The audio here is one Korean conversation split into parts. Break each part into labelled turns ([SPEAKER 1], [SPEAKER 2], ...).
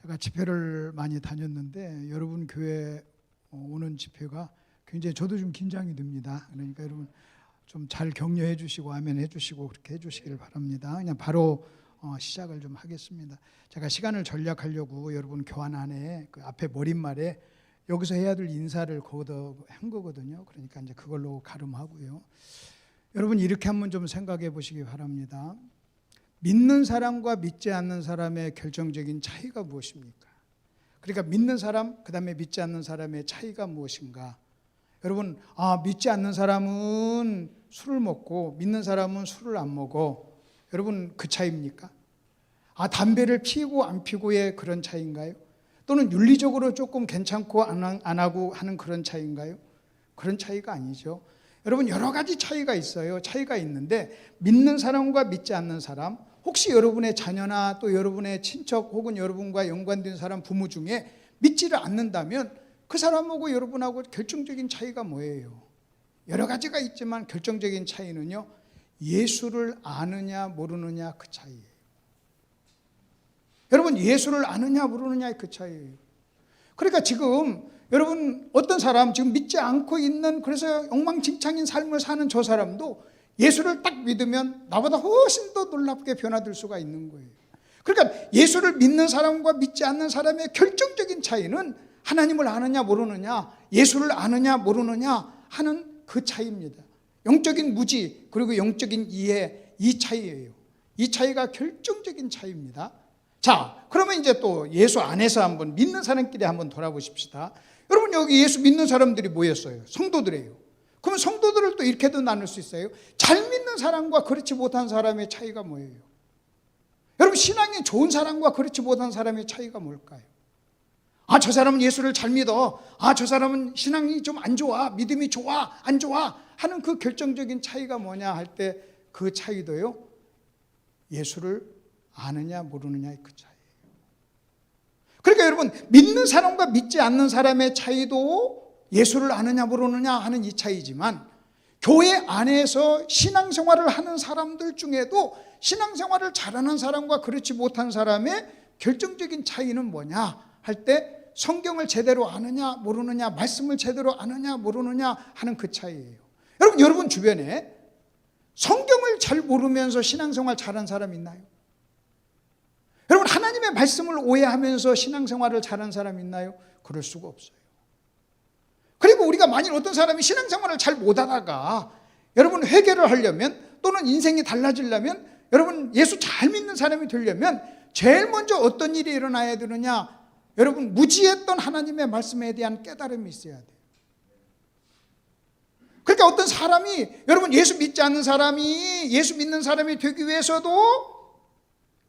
[SPEAKER 1] 제가 집회를 많이 다녔는데 여러분 교회 오는 집회가 굉장히 저도 좀 긴장이 됩니다. 그러니까 여러분 좀 잘 격려해 주시고 아멘 해 주시고 그렇게 해 주시기를 바랍니다. 그냥 바로 시작을 좀 하겠습니다. 제가 시간을 전략하려고 여러분 교환 안에 그 앞에 머릿말에 여기서 해야 될 인사를 거기다 한 거거든요. 그러니까 이제 그걸로 가름하고요. 여러분 이렇게 한번 좀 생각해 보시기 바랍니다. 믿는 사람과 믿지 않는 사람의 결정적인 차이가 무엇입니까? 그러니까 믿는 사람, 그 다음에 믿지 않는 사람의 차이가 무엇인가? 여러분, 믿지 않는 사람은 술을 먹고 믿는 사람은 술을 안 먹어. 여러분, 그 차이입니까? 담배를 피우고 안 피우고의 그런 차이인가요? 또는 윤리적으로 조금 괜찮고 안 하고 하는 그런 차이인가요? 그런 차이가 아니죠. 여러분, 여러 가지 차이가 있어요. 차이가 있는데 믿는 사람과 믿지 않는 사람, 혹시 여러분의 자녀나 또 여러분의 친척 혹은 여러분과 연관된 사람 부모 중에 믿지를 않는다면 그 사람하고 여러분하고 결정적인 차이가 뭐예요? 여러 가지가 있지만 결정적인 차이는요, 예수를 아느냐 모르느냐 그 차이예요. 여러분, 예수를 아느냐 모르느냐의 그 차이예요. 그러니까 지금 여러분 어떤 사람 지금 믿지 않고 있는, 그래서 엉망진창인 삶을 사는 저 사람도 예수를 딱 믿으면 나보다 훨씬 더 놀랍게 변화될 수가 있는 거예요. 그러니까 예수를 믿는 사람과 믿지 않는 사람의 결정적인 차이는 하나님을 아느냐 모르느냐, 예수를 아느냐 모르느냐 하는 그 차이입니다. 영적인 무지 그리고 영적인 이해, 이 차이예요. 이 차이가 결정적인 차이입니다. 자, 그러면 이제 또 예수 안에서 한번 믿는 사람끼리 한번 돌아보십시다. 여러분, 여기 예수 믿는 사람들이 모였어요. 성도들이에요. 그러면 성도들을 또 이렇게도 나눌 수 있어요. 잘 믿는 사람과 그렇지 못한 사람의 차이가 뭐예요? 여러분, 신앙이 좋은 사람과 그렇지 못한 사람의 차이가 뭘까요? 저 사람은 예수를 잘 믿어. 저 사람은 신앙이 좀 안 좋아. 믿음이 좋아, 안 좋아 하는 그 결정적인 차이가 뭐냐 할 때 그 차이도요, 예수를 아느냐 모르느냐의 그 차이예요. 그러니까 여러분, 믿는 사람과 믿지 않는 사람의 차이도 예수를 아느냐 모르느냐 하는 이 차이지만, 교회 안에서 신앙생활을 하는 사람들 중에도 신앙생활을 잘하는 사람과 그렇지 못한 사람의 결정적인 차이는 뭐냐 할 때 성경을 제대로 아느냐 모르느냐, 말씀을 제대로 아느냐 모르느냐 하는 그 차이예요. 여러분 주변에 성경을 잘 모르면서 신앙생활 잘하는 사람 있나요? 여러분, 하나님의 말씀을 오해하면서 신앙생활을 잘하는 사람 있나요? 그럴 수가 없어요. 그리고 우리가 만일 어떤 사람이 신앙생활을 잘 못하다가 여러분 회개를 하려면, 또는 인생이 달라지려면, 여러분 예수 잘 믿는 사람이 되려면 제일 먼저 어떤 일이 일어나야 되느냐? 여러분, 무지했던 하나님의 말씀에 대한 깨달음이 있어야 돼요. 그러니까 어떤 사람이, 여러분 예수 믿지 않는 사람이 예수 믿는 사람이 되기 위해서도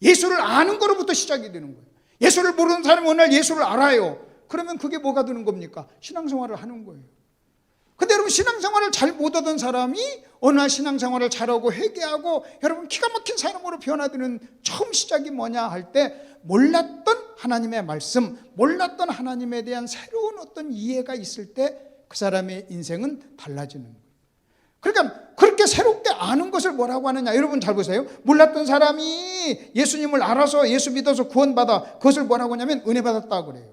[SPEAKER 1] 예수를 아는 거로부터 시작이 되는 거예요. 예수를 모르는 사람이 오늘 예수를 알아요. 그러면 그게 뭐가 되는 겁니까? 신앙생활을 하는 거예요. 근데 여러분, 신앙생활을 잘 못하던 사람이 어느 날 신앙생활을 잘하고 회개하고 여러분 기가 막힌 사람으로 변화되는 처음 시작이 뭐냐 할 때, 몰랐던 하나님의 말씀, 몰랐던 하나님에 대한 새로운 어떤 이해가 있을 때 그 사람의 인생은 달라지는 거예요. 그러니까 그렇게 새롭게 아는 것을 뭐라고 하느냐? 여러분 잘 보세요. 몰랐던 사람이 예수님을 알아서 예수 믿어서 구원받아, 그것을 뭐라고 하냐면 은혜 받았다고 그래요.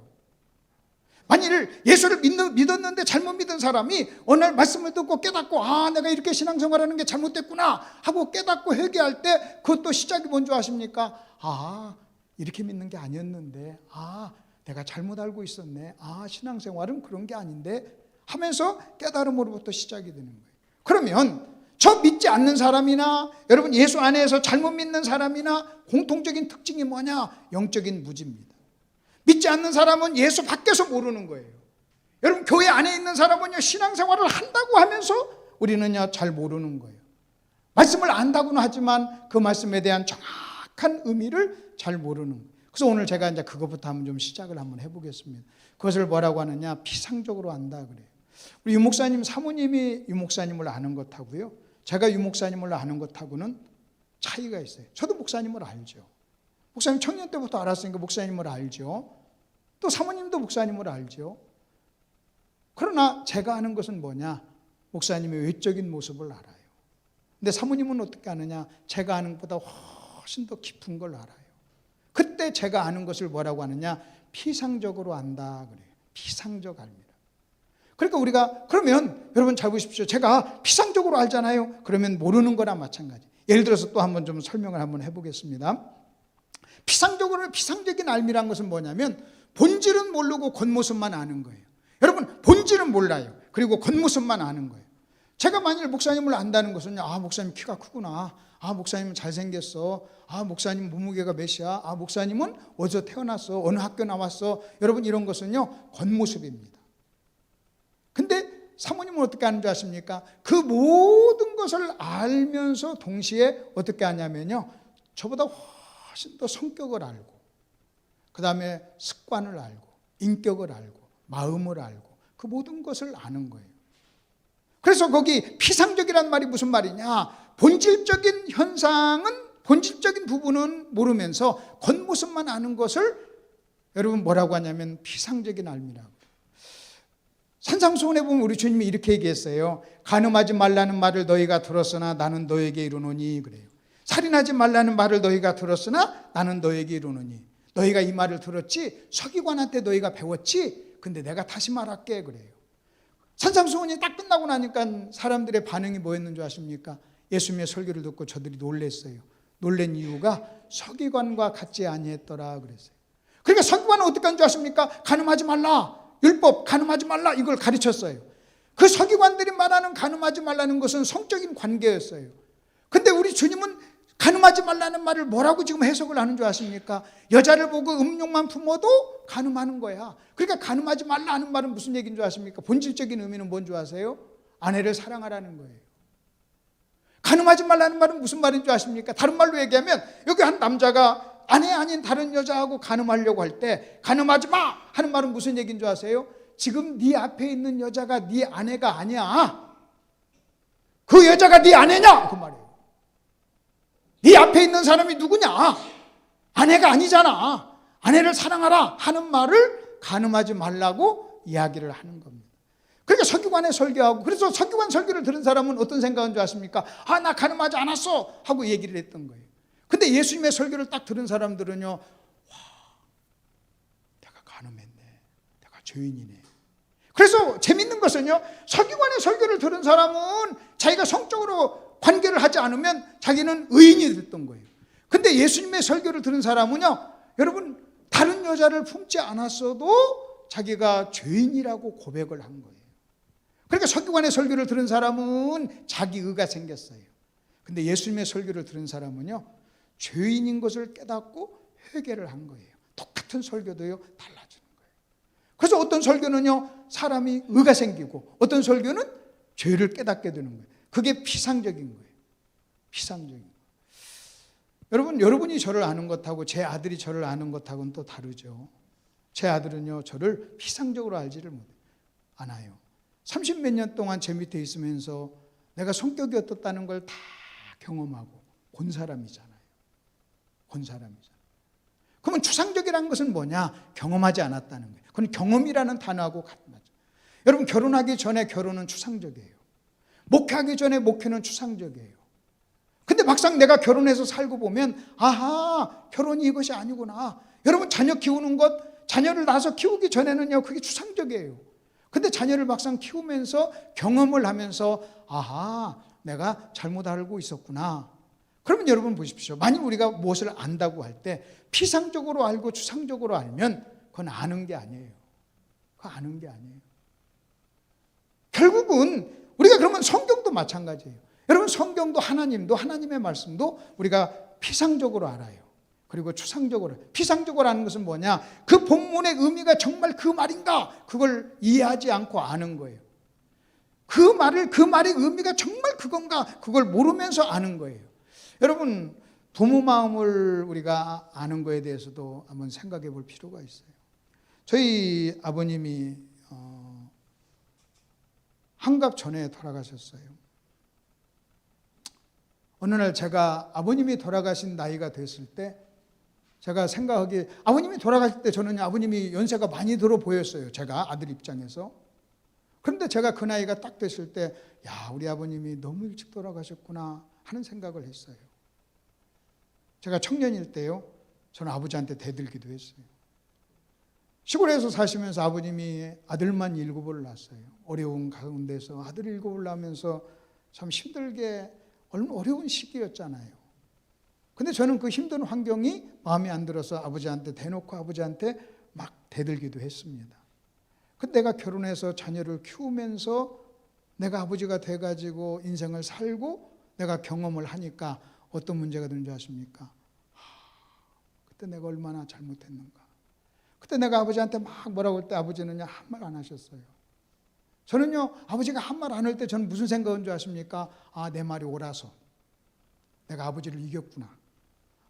[SPEAKER 1] 만일 예수를 믿었는데 잘못 믿은 사람이 어느 날 말씀을 듣고 깨닫고, 내가 이렇게 신앙생활하는 게 잘못됐구나 하고 깨닫고 회개할 때 그것도 시작이 뭔지 아십니까? 이렇게 믿는 게 아니었는데, 내가 잘못 알고 있었네. 신앙생활은 그런 게 아닌데 하면서 깨달음으로부터 시작이 되는 거예요. 그러면 저 믿지 않는 사람이나 여러분 예수 안에서 잘못 믿는 사람이나 공통적인 특징이 뭐냐? 영적인 무지입니다. 믿지 않는 사람은 예수 밖에서 모르는 거예요. 여러분, 교회 안에 있는 사람은요, 신앙생활을 한다고 하면서 우리는요 잘 모르는 거예요. 말씀을 안다고는 하지만 그 말씀에 대한 정확한 의미를 잘 모르는 거예요. 그래서 오늘 제가 이제 그것부터 한번 좀 시작을 한번 해보겠습니다. 그것을 뭐라고 하느냐? 피상적으로 안다 그래요. 우리 유 목사님 사모님이 유 목사님을 아는 것하고요, 제가 유 목사님을 아는 것하고는 차이가 있어요. 저도 목사님을 알죠. 목사님 청년 때부터 알았으니까 목사님을 알죠. 또 사모님도 목사님을 알죠. 그러나 제가 아는 것은 뭐냐? 목사님의 외적인 모습을 알아요. 근데 사모님은 어떻게 아느냐? 제가 아는 것보다 훨씬 더 깊은 걸 알아요. 그때 제가 아는 것을 뭐라고 하느냐? 피상적으로 안다 그래요. 피상적 알미라. 그러니까 우리가 그러면 여러분 잘 보십시오. 제가 피상적으로 알잖아요. 그러면 모르는 거나 마찬가지. 예를 들어서 또 한번 좀 설명을 한번 해보겠습니다. 피상적인 알미란 것은 뭐냐면 본질은 모르고 겉모습만 아는 거예요. 여러분 본질은 몰라요. 그리고 겉모습만 아는 거예요. 제가 만일 목사님을 안다는 것은요, 아 목사님 키가 크구나, 아 목사님은 잘생겼어, 아 목사님 몸무게가 몇이야, 아 목사님은 어디서 태어났어, 어느 학교 나왔어, 여러분 이런 것은요 겉모습입니다. 근데 사모님은 어떻게 하는 줄 아십니까? 그 모든 것을 알면서 동시에 어떻게 하냐면요, 저보다 훨씬 더 성격을 알고, 그 다음에 습관을 알고, 인격을 알고, 마음을 알고, 그 모든 것을 아는 거예요. 그래서 거기 피상적이란 말이 무슨 말이냐? 본질적인 현상은, 본질적인 부분은 모르면서 겉모습만 아는 것을 여러분 뭐라고 하냐면 피상적인 알미라고. 산상수훈에 보면 우리 주님이 이렇게 얘기했어요. 간음하지 말라는 말을 너희가 들었으나 나는 너에게 이르노니 그래요. 살인하지 말라는 말을 너희가 들었으나 나는 너에게 이르노니. 너희가 이 말을 들었지, 서기관한테 너희가 배웠지, 근데 내가 다시 말할게 그래요. 산상수훈이 딱 끝나고 나니까 사람들의 반응이 뭐였는 줄 아십니까? 예수님의 설교를 듣고 저들이 놀랬어요. 놀란 이유가 서기관과 같지 아니했더라 그랬어요. 그러니까 서기관은 어떻게 한 줄 아십니까? 간음하지 말라, 율법 간음하지 말라, 이걸 가르쳤어요. 그 서기관들이 말하는 간음하지 말라는 것은 성적인 관계였어요. 근데 우리 주님은 간음하지 말라는 말을 뭐라고 지금 해석을 하는 줄 아십니까? 여자를 보고 음욕만 품어도 간음하는 거야. 그러니까 간음하지 말라 하는 말은 무슨 얘기인 줄 아십니까? 본질적인 의미는 뭔 줄 아세요? 아내를 사랑하라는 거예요. 간음하지 말라는 말은 무슨 말인 줄 아십니까? 다른 말로 얘기하면 여기 한 남자가 아내 아닌 다른 여자하고 간음하려고 할 때 간음하지 마 하는 말은 무슨 얘기인 줄 아세요? 지금 네 앞에 있는 여자가 네 아내가 아니야. 그 여자가 네 아내냐? 그 말이에요. 네 앞에 있는 사람이 누구냐? 아내가 아니잖아. 아내를 사랑하라 하는 말을 간음하지 말라고 이야기를 하는 겁니다. 그러니까 서기관의 설교하고, 그래서 서기관 설교를 들은 사람은 어떤 생각인 줄 아십니까? 아, 나 간음하지 않았어 하고 얘기를 했던 거예요. 근데 예수님의 설교를 딱 들은 사람들은요, 와, 내가 간음했네, 내가 죄인이네. 그래서 재밌는 것은요, 서기관의 설교를 들은 사람은 자기가 성적으로 관계를 하지 않으면 자기는 의인이 됐던 거예요. 근데 예수님의 설교를 들은 사람은요, 여러분 다른 여자를 품지 않았어도 자기가 죄인이라고 고백을 한 거예요. 그러니까 서기관의 설교를 들은 사람은 자기 의가 생겼어요. 근데 예수님의 설교를 들은 사람은요, 죄인인 것을 깨닫고 회개를 한 거예요. 똑같은 설교도요 달라지는 거예요. 그래서 어떤 설교는요 사람이 의가 생기고, 어떤 설교는 죄를 깨닫게 되는 거예요. 그게 피상적인 거예요. 피상적인 거예요. 여러분이 저를 아는 것하고 제 아들이 저를 아는 것하고는 또 다르죠. 제 아들은요 저를 피상적으로 알지를 않아요. 30몇 년 동안 제 밑에 있으면서 내가 성격이 어떻다는 걸 다 경험하고 본 사람이잖아요. 본 사람이잖아요. 그러면 추상적이라는 것은 뭐냐? 경험하지 않았다는 거예요. 그건 경험이라는 단어하고 같죠. 여러분 결혼하기 전에 결혼은 추상적이에요. 목회하기 전에 목회는 추상적이에요. 근데 막상 내가 결혼해서 살고 보면 아하, 결혼이 이것이 아니구나. 여러분 자녀 키우는 것, 자녀를 낳아서 키우기 전에는요 그게 추상적이에요. 근데 자녀를 막상 키우면서 경험을 하면서 아하, 내가 잘못 알고 있었구나. 그러면 여러분 보십시오. 만약 우리가 무엇을 안다고 할 때 피상적으로 알고 추상적으로 알면 그건 아는 게 아니에요. 그건 아는 게 아니에요. 결국은 우리가 그러면 성경도 마찬가지예요. 여러분 성경도 하나님도, 하나님의 말씀도 우리가 피상적으로 알아요. 그리고 추상적으로. 피상적으로 아는 것은 뭐냐? 그 본문의 의미가 정말 그 말인가? 그걸 이해하지 않고 아는 거예요. 그 말의 의미가 정말 그건가? 그걸 모르면서 아는 거예요. 여러분 부모 마음을 우리가 아는 거에 대해서도 한번 생각해 볼 필요가 있어요. 저희 아버님이 한갑 전에 돌아가셨어요. 어느 날 제가 아버님이 돌아가신 나이가 됐을 때 제가 생각하기에 아버님이 돌아가실 때 저는 아버님이 연세가 많이 들어 보였어요. 제가 아들 입장에서. 그런데 제가 그 나이가 딱 됐을 때 야, 우리 아버님이 너무 일찍 돌아가셨구나 하는 생각을 했어요. 제가 청년일 때요, 저는 아버지한테 대들기도 했어요. 시골에서 사시면서 아버님이 아들만 7을 낳았어요. 어려운 가운데서 아들 7을 낳으면서 참 힘들게 어려운 시기였잖아요. 근데 저는 그 힘든 환경이 마음에 안 들어서 아버지한테 대놓고 아버지한테 막 대들기도 했습니다. 근데 내가 결혼해서 자녀를 키우면서 내가 아버지가 돼가지고 인생을 살고 내가 경험을 하니까 어떤 문제가 되는 줄 아십니까? 그때 내가 얼마나 잘못했는가. 그때 내가 아버지한테 막 뭐라고 할 때 아버지는요 한 말 안 하셨어요. 저는요 아버지가 한 말 안 할 때 저는 무슨 생각인 줄 아십니까? 아, 내 말이 옳아서 내가 아버지를 이겼구나.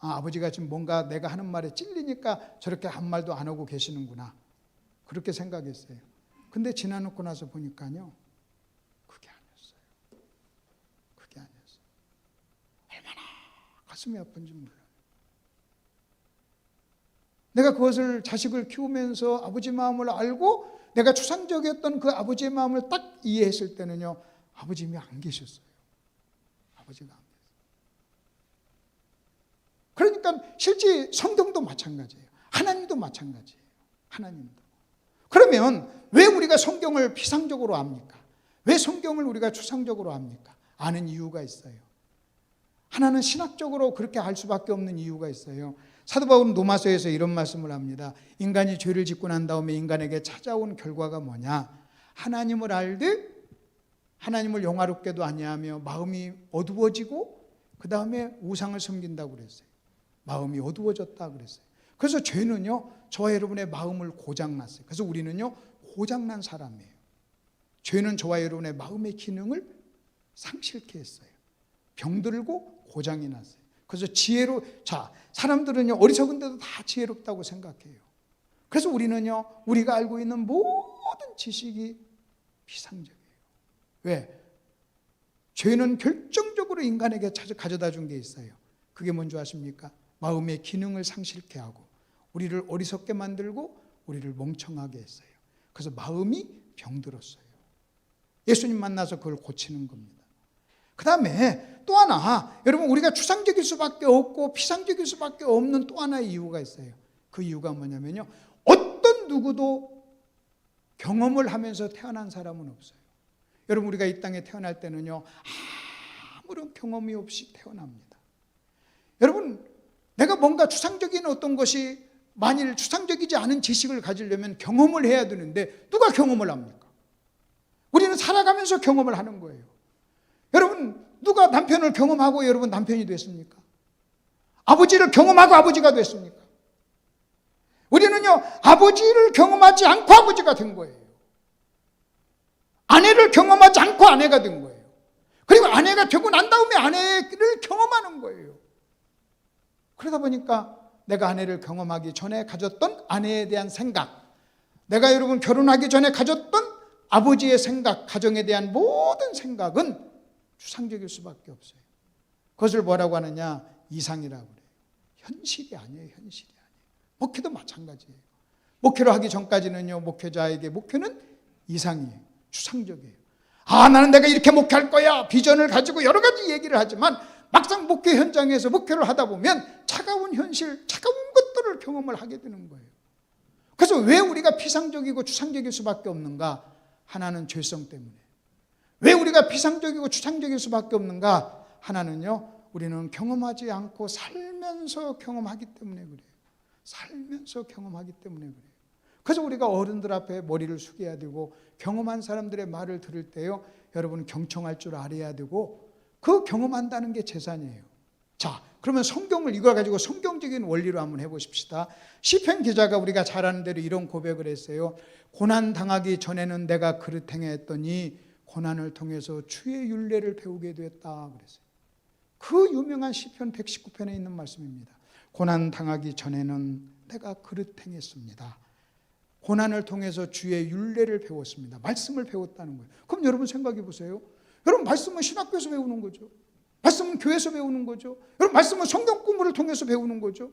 [SPEAKER 1] 아, 아버지가 지금 뭔가 내가 하는 말에 찔리니까 저렇게 한 말도 안 하고 계시는구나. 그렇게 생각했어요. 근데 지나놓고 나서 보니까요 그게 아니었어요. 그게 아니었어요. 얼마나 가슴이 아픈지 몰라요. 내가 그것을 자식을 키우면서 아버지 마음을 알고 내가 추상적이었던 그 아버지의 마음을 딱 이해했을 때는요 아버님이 안 계셨어요. 아버지가 안 계셨어요. 그러니까 실제 성경도 마찬가지예요. 하나님도 마찬가지예요. 하나님도. 그러면 왜 우리가 성경을 피상적으로 압니까? 왜 성경을 우리가 추상적으로 압니까? 아는 이유가 있어요. 하나는 신학적으로 그렇게 알 수밖에 없는 이유가 있어요. 사도 바울은 로마서에서 이런 말씀을 합니다. 인간이 죄를 짓고 난 다음에 인간에게 찾아온 결과가 뭐냐? 하나님을 알되 하나님을 영화롭게도 아니하며 마음이 어두워지고 그 다음에 우상을 섬긴다고 그랬어요. 마음이 어두워졌다 그랬어요. 그래서 죄는요 저와 여러분의 마음을 고장났어요. 그래서 우리는요 고장난 사람이에요. 죄는 저와 여러분의 마음의 기능을 상실케 했어요. 병들고 고장이 났어요. 그래서 사람들은요 어리석은데도 다 지혜롭다고 생각해요. 그래서 우리는요 우리가 알고 있는 모든 지식이 비상적이에요. 왜? 죄는 결정적으로 인간에게 가져다 준 게 있어요. 그게 뭔지 아십니까? 마음의 기능을 상실케 하고 우리를 어리석게 만들고 우리를 멍청하게 했어요. 그래서 마음이 병들었어요. 예수님 만나서 그걸 고치는 겁니다. 그 다음에 또 하나, 여러분 우리가 추상적일 수밖에 없고 피상적일 수밖에 없는 또 하나의 이유가 있어요. 그 이유가 뭐냐면요 어떤 누구도 경험을 하면서 태어난 사람은 없어요. 여러분 우리가 이 땅에 태어날 때는요 아무런 경험이 없이 태어납니다. 여러분 내가 뭔가 추상적인 어떤 것이 만일 추상적이지 않은 지식을 가지려면 경험을 해야 되는데 누가 경험을 합니까? 우리는 살아가면서 경험을 하는 거예요. 여러분 누가 남편을 경험하고 여러분 남편이 됐습니까? 아버지를 경험하고 아버지가 됐습니까? 우리는요 아버지를 경험하지 않고 아버지가 된 거예요. 아내를 경험하지 않고 아내가 된 거예요. 그리고 아내가 되고 난 다음에 아내를 경험하는 거예요. 그러다 보니까 내가 아내를 경험하기 전에 가졌던 아내에 대한 생각, 내가 여러분 결혼하기 전에 가졌던 아버지의 생각, 가정에 대한 모든 생각은 추상적일 수밖에 없어요. 그것을 뭐라고 하느냐? 이상이라고 그래요. 현실이 아니에요. 현실이 아니에요. 목회도 마찬가지예요. 목회를 하기 전까지는요 목회자에게 목회는 이상이에요. 추상적이에요. 나는 내가 이렇게 목회할 거야 비전을 가지고 여러 가지 얘기를 하지만 막상 목회 현장에서 목회를 하다 보면 차가운 현실, 차가운 것들을 경험을 하게 되는 거예요. 그래서 왜 우리가 피상적이고 추상적일 수밖에 없는가? 하나는 죄성 때문에. 왜 우리가 피상적이고 추상적일 수밖에 없는가? 하나는요 우리는 경험하지 않고 살면서 경험하기 때문에 그래요. 살면서 경험하기 때문에 그래요. 그래서 우리가 어른들 앞에 머리를 숙여야 되고 경험한 사람들의 말을 들을 때요 여러분 경청할 줄 알아야 되고 그 경험한다는 게 재산이에요. 자, 그러면 성경을 이걸 가지고 성경적인 원리로 한번 해보십시다. 시편 기자가 우리가 잘 아는 대로 이런 고백을 했어요. 고난 당하기 전에는 내가 그릇 행했더니 고난을 통해서 주의 율례를 배우게 되었다 그랬어요. 그 유명한 시편 119편에 있는 말씀입니다. 고난 당하기 전에는 내가 그릇 행했습니다. 고난을 통해서 주의 율례를 배웠습니다. 말씀을 배웠다는 거예요. 그럼 여러분 생각해 보세요. 여러분 말씀은 신학교에서 배우는 거죠. 말씀은 교회에서 배우는 거죠. 여러분 말씀은 성경 공부를 통해서 배우는 거죠.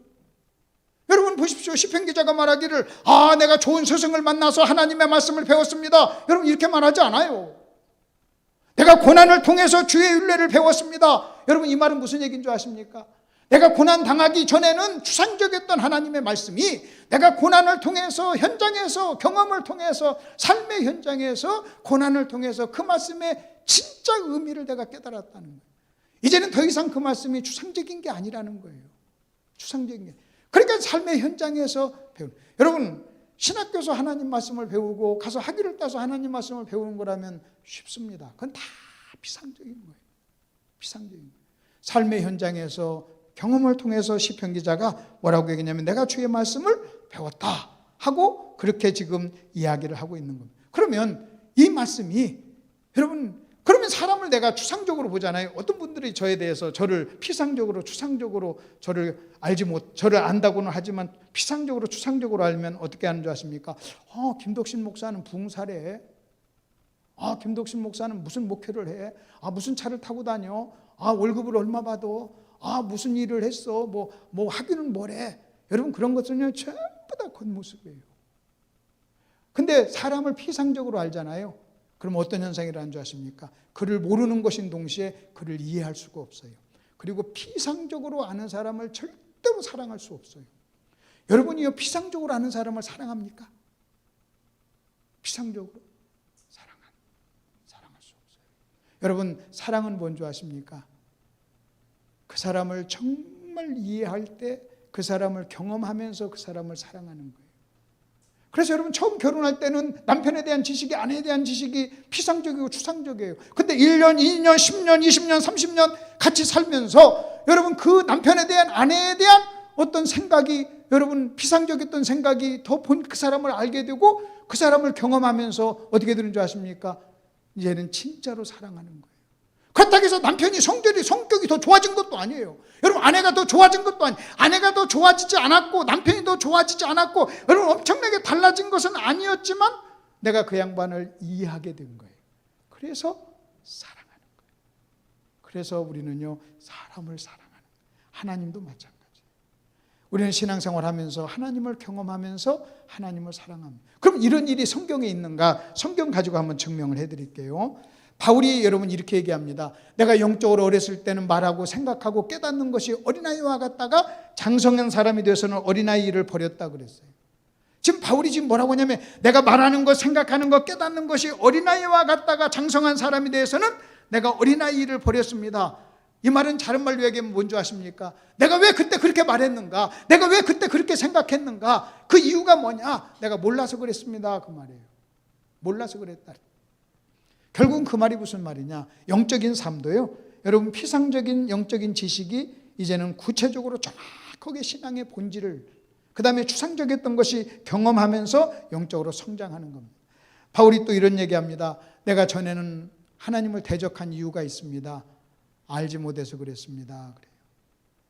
[SPEAKER 1] 여러분 보십시오. 시편 기자가 말하기를 내가 좋은 스승을 만나서 하나님의 말씀을 배웠습니다. 여러분 이렇게 말하지 않아요. 내가 고난을 통해서 주의 율례를 배웠습니다. 여러분 이 말은 무슨 얘기인 줄 아십니까? 내가 고난 당하기 전에는 추상적이었던 하나님의 말씀이 내가 고난을 통해서 현장에서 경험을 통해서 삶의 현장에서 고난을 통해서 그 말씀의 진짜 의미를 내가 깨달았다는 거예요. 이제는 더 이상 그 말씀이 추상적인 게 아니라는 거예요. 추상적인 게. 그러니까 삶의 현장에서 배우는. 여러분, 신학교에서 하나님 말씀을 배우고 가서 학위를 따서 하나님 말씀을 배우는 거라면 쉽습니다. 그건 다 피상적인 거예요. 피상적인 거예요. 삶의 현장에서 경험을 통해서 시편 기자가 뭐라고 얘기냐면 내가 주의 말씀을 배웠다 하고 그렇게 지금 이야기를 하고 있는 겁니다. 그러면 이 말씀이 여러분, 그러면 사람을 내가 추상적으로 보잖아요. 어떤 분들이 저에 대해서 저를 피상적으로 추상적으로 저를 안다고는 하지만 피상적으로 추상적으로 알면 어떻게 하는 줄 아십니까? 김덕신 목사는 부흥사래. 김덕신 목사는 무슨 목회를 해? 무슨 차를 타고 다녀? 월급을 얼마 받아? 무슨 일을 했어? 뭐 학위는 뭐래? 여러분, 그런 것은요 전부 다 겉모습이에요. 근데 사람을 피상적으로 알잖아요. 그럼 어떤 현상이 일어나는 줄 아십니까? 그를 모르는 것인 동시에 그를 이해할 수가 없어요. 그리고 피상적으로 아는 사람을 절대로 사랑할 수 없어요. 여러분이요, 피상적으로 아는 사람을 사랑합니까? 피상적으로 사랑할 수 없어요. 여러분, 사랑은 뭔 줄 아십니까? 그 사람을 정말 이해할 때 그 사람을 경험하면서 그 사람을 사랑하는 거예요. 그래서 여러분, 처음 결혼할 때는 남편에 대한 지식이, 아내에 대한 지식이 피상적이고 추상적이에요. 근데 1년, 2년, 10년, 20년, 30년 같이 살면서 여러분, 그 남편에 대한, 아내에 대한 어떤 생각이, 여러분 피상적이었던 생각이 더 본 그 사람을 알게 되고 그 사람을 경험하면서 어떻게 되는 줄 아십니까? 이제는 진짜로 사랑하는 거예요. 그렇다고 해서 남편이 성격이 더 좋아진 것도 아니에요. 여러분, 아내가 더 좋아진 것도 아니에요. 아내가 더 좋아지지 않았고 남편이 더 좋아지지 않았고 여러분, 엄청나게 달라진 것은 아니었지만 내가 그 양반을 이해하게 된 거예요. 그래서 사랑하는 거예요. 그래서 우리는요, 사람을 사랑하는 거예요. 하나님도 마찬가지예요. 우리는 신앙생활하면서 하나님을 경험하면서 하나님을 사랑합니다. 그럼 이런 일이 성경에 있는가? 성경 가지고 한번 증명을 해드릴게요. 바울이 여러분 이렇게 얘기합니다. 내가 영적으로 어렸을 때는 말하고 생각하고 깨닫는 것이 어린아이와 같다가 장성한 사람이 되어서는 어린아이를 버렸다 그랬어요. 지금 바울이 지금 뭐라고 하냐면 내가 말하는 것, 생각하는 것, 깨닫는 것이 어린아이와 같다가 장성한 사람이 되어서는 내가 어린아이를 버렸습니다. 이 말은 다른 말로 얘기하면 뭔지 아십니까? 내가 왜 그때 그렇게 말했는가? 내가 왜 그때 그렇게 생각했는가? 그 이유가 뭐냐? 내가 몰라서 그랬습니다. 그 말이에요. 몰라서 그랬다. 결국은 그 말이 무슨 말이냐? 영적인 삶도요, 여러분 피상적인 영적인 지식이 이제는 구체적으로 정확하게 신앙의 본질을, 그 다음에 추상적이었던 것이 경험하면서 영적으로 성장하는 겁니다. 바울이 또 이런 얘기합니다. 내가 전에는 하나님을 대적한 이유가 있습니다. 알지 못해서 그랬습니다. 그래요.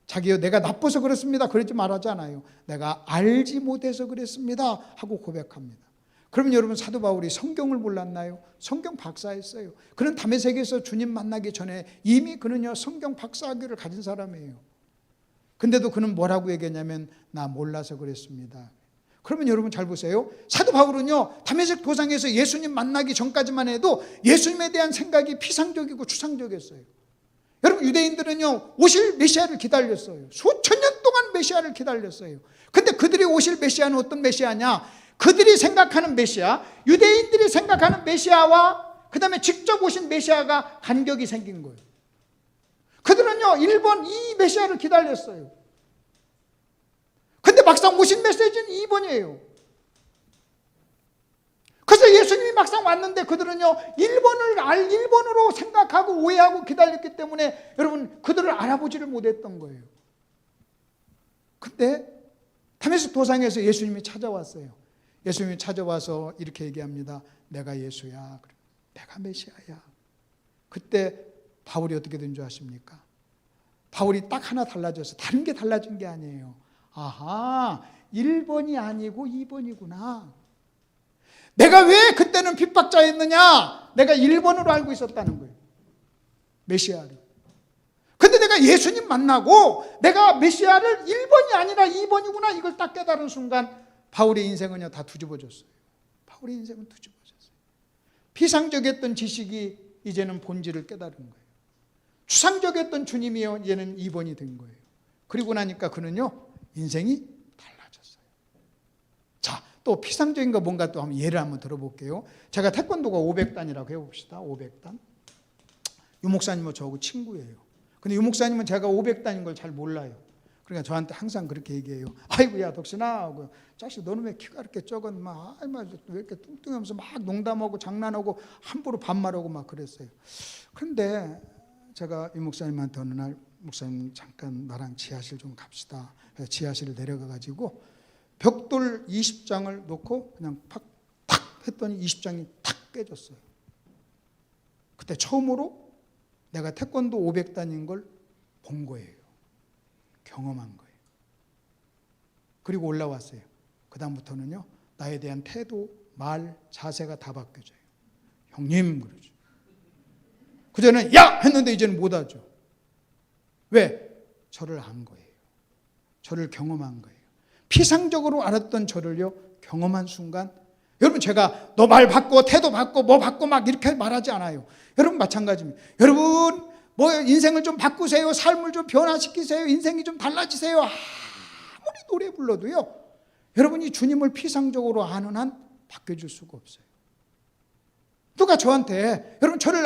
[SPEAKER 1] 자기요, 내가 나빠서 그렇습니다. 그러지 말하지 않아요. 내가 알지 못해서 그랬습니다 하고 고백합니다. 그러면 여러분, 사도 바울이 성경을 몰랐나요? 성경 박사였어요. 그는 다메섹에서 주님 만나기 전에 이미 그는요 성경 박사학위를 가진 사람이에요. 근데도 그는 뭐라고 얘기했냐면 나 몰라서 그랬습니다. 그러면 여러분 잘 보세요. 사도 바울은요 다메섹 도상에서 예수님 만나기 전까지만 해도 예수님에 대한 생각이 피상적이고 추상적이었어요. 여러분, 유대인들은요 오실 메시아를 기다렸어요. 수천 년 동안 메시아를 기다렸어요. 근데 그들이 오실 메시아는 어떤 메시아냐? 그들이 생각하는 메시아, 유대인들이 생각하는 메시아와 그 다음에 직접 오신 메시아가 간격이 생긴 거예요. 그들은요 1번 이 메시아를 기다렸어요. 근데 막상 오신 메시지는 2번이에요. 그래서 예수님이 막상 왔는데 그들은요 1번으로 생각하고 오해하고 기다렸기 때문에 여러분, 그들을 알아보지를 못했던 거예요. 근데 다메섹 도상에서 예수님이 찾아왔어요. 예수님이 찾아와서 이렇게 얘기합니다. 내가 예수야. 내가 메시아야. 그때 바울이 어떻게 된 줄 아십니까? 바울이 딱 하나 달라졌어요. 다른 게 달라진 게 아니에요. 아하, 1번이 아니고 2번이구나. 내가 왜 그때는 핍박자였느냐? 내가 1번으로 알고 있었다는 거예요. 메시아를. 근데 내가 예수님 만나고 내가 메시아를 1번이 아니라 2번이구나, 이걸 딱 깨달은 순간 바울의 인생은요 다 뒤집어졌어요. 바울의 인생은 뒤집어졌어요. 피상적이었던 지식이 이제는 본질을 깨달은 거예요. 추상적이었던 주님이요 이제는 2번이 된 거예요. 그리고 나니까 그는요 인생이 달라졌어요. 자, 또 피상적인 거 뭔가 또 한번 예를 한번 들어볼게요. 제가 태권도가 500단이라고 해봅시다. 500단. 유 목사님은 저하고 친구예요. 근데 유 목사님은 제가 500단인 걸 잘 몰라요. 그러니까 저한테 항상 그렇게 얘기해요. 아이고 야 덕순아 하고, 자식 너는 왜 키가 이렇게 적어? 왜 이렇게 뚱뚱하면서 막 농담하고 장난하고 함부로 반말하고 막 그랬어요. 그런데 제가 이 목사님한테 어느 날 목사님 잠깐 나랑 지하실 좀 갑시다. 그래서 지하실을 내려가 가지고 벽돌 20장을 놓고 그냥 탁 했더니 20장이 탁 깨졌어요. 그때 처음으로 내가 태권도 500단인 걸 본 거예요. 경험한 거예요. 그리고 올라왔어요. 그 다음부터는요 나에 대한 태도, 말, 자세가 다 바뀌어져요. 형님 그러죠. 그전에는 야! 했는데 이제는 못 하죠. 왜? 저를 안 거예요. 저를 경험한 거예요. 피상적으로 알았던 저를요 경험한 순간, 여러분 제가 너 말 바꿔, 태도 바꿔, 뭐 바꿔 막 이렇게 말하지 않아요. 여러분 마찬가지입니다. 여러분 뭐 인생을 좀 바꾸세요. 삶을 좀 변화시키세요. 인생이 좀 달라지세요. 아무리 노래 불러도요 여러분이 주님을 피상적으로 아는 한 바뀌어줄 수가 없어요. 누가 저한테 여러분 저를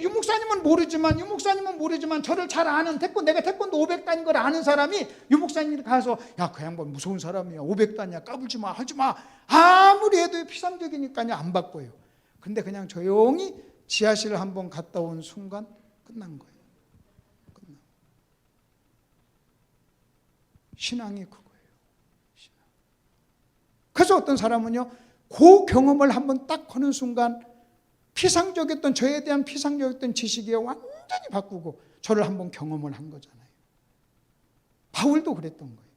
[SPEAKER 1] 유 목사님은 모르지만 저를 잘 아는 내가 태권도 500단인 걸 아는 사람이 유 목사님 가서 야 그 양반 무서운 사람이야 500단이야 까불지 마 하지 마 아무리 해도 피상적이니까요 안 바꿔요. 근데 그냥 조용히 지하실을 한번 갔다 온 순간 끝난 거예요. 신앙이 그거예요. 신앙. 그래서 어떤 사람은요 그 경험을 한번 딱 하는 순간 피상적이었던 저에 대한 피상적이었던 지식이 완전히 바꾸고 저를 한번 경험을 한 거잖아요. 바울도 그랬던 거예요.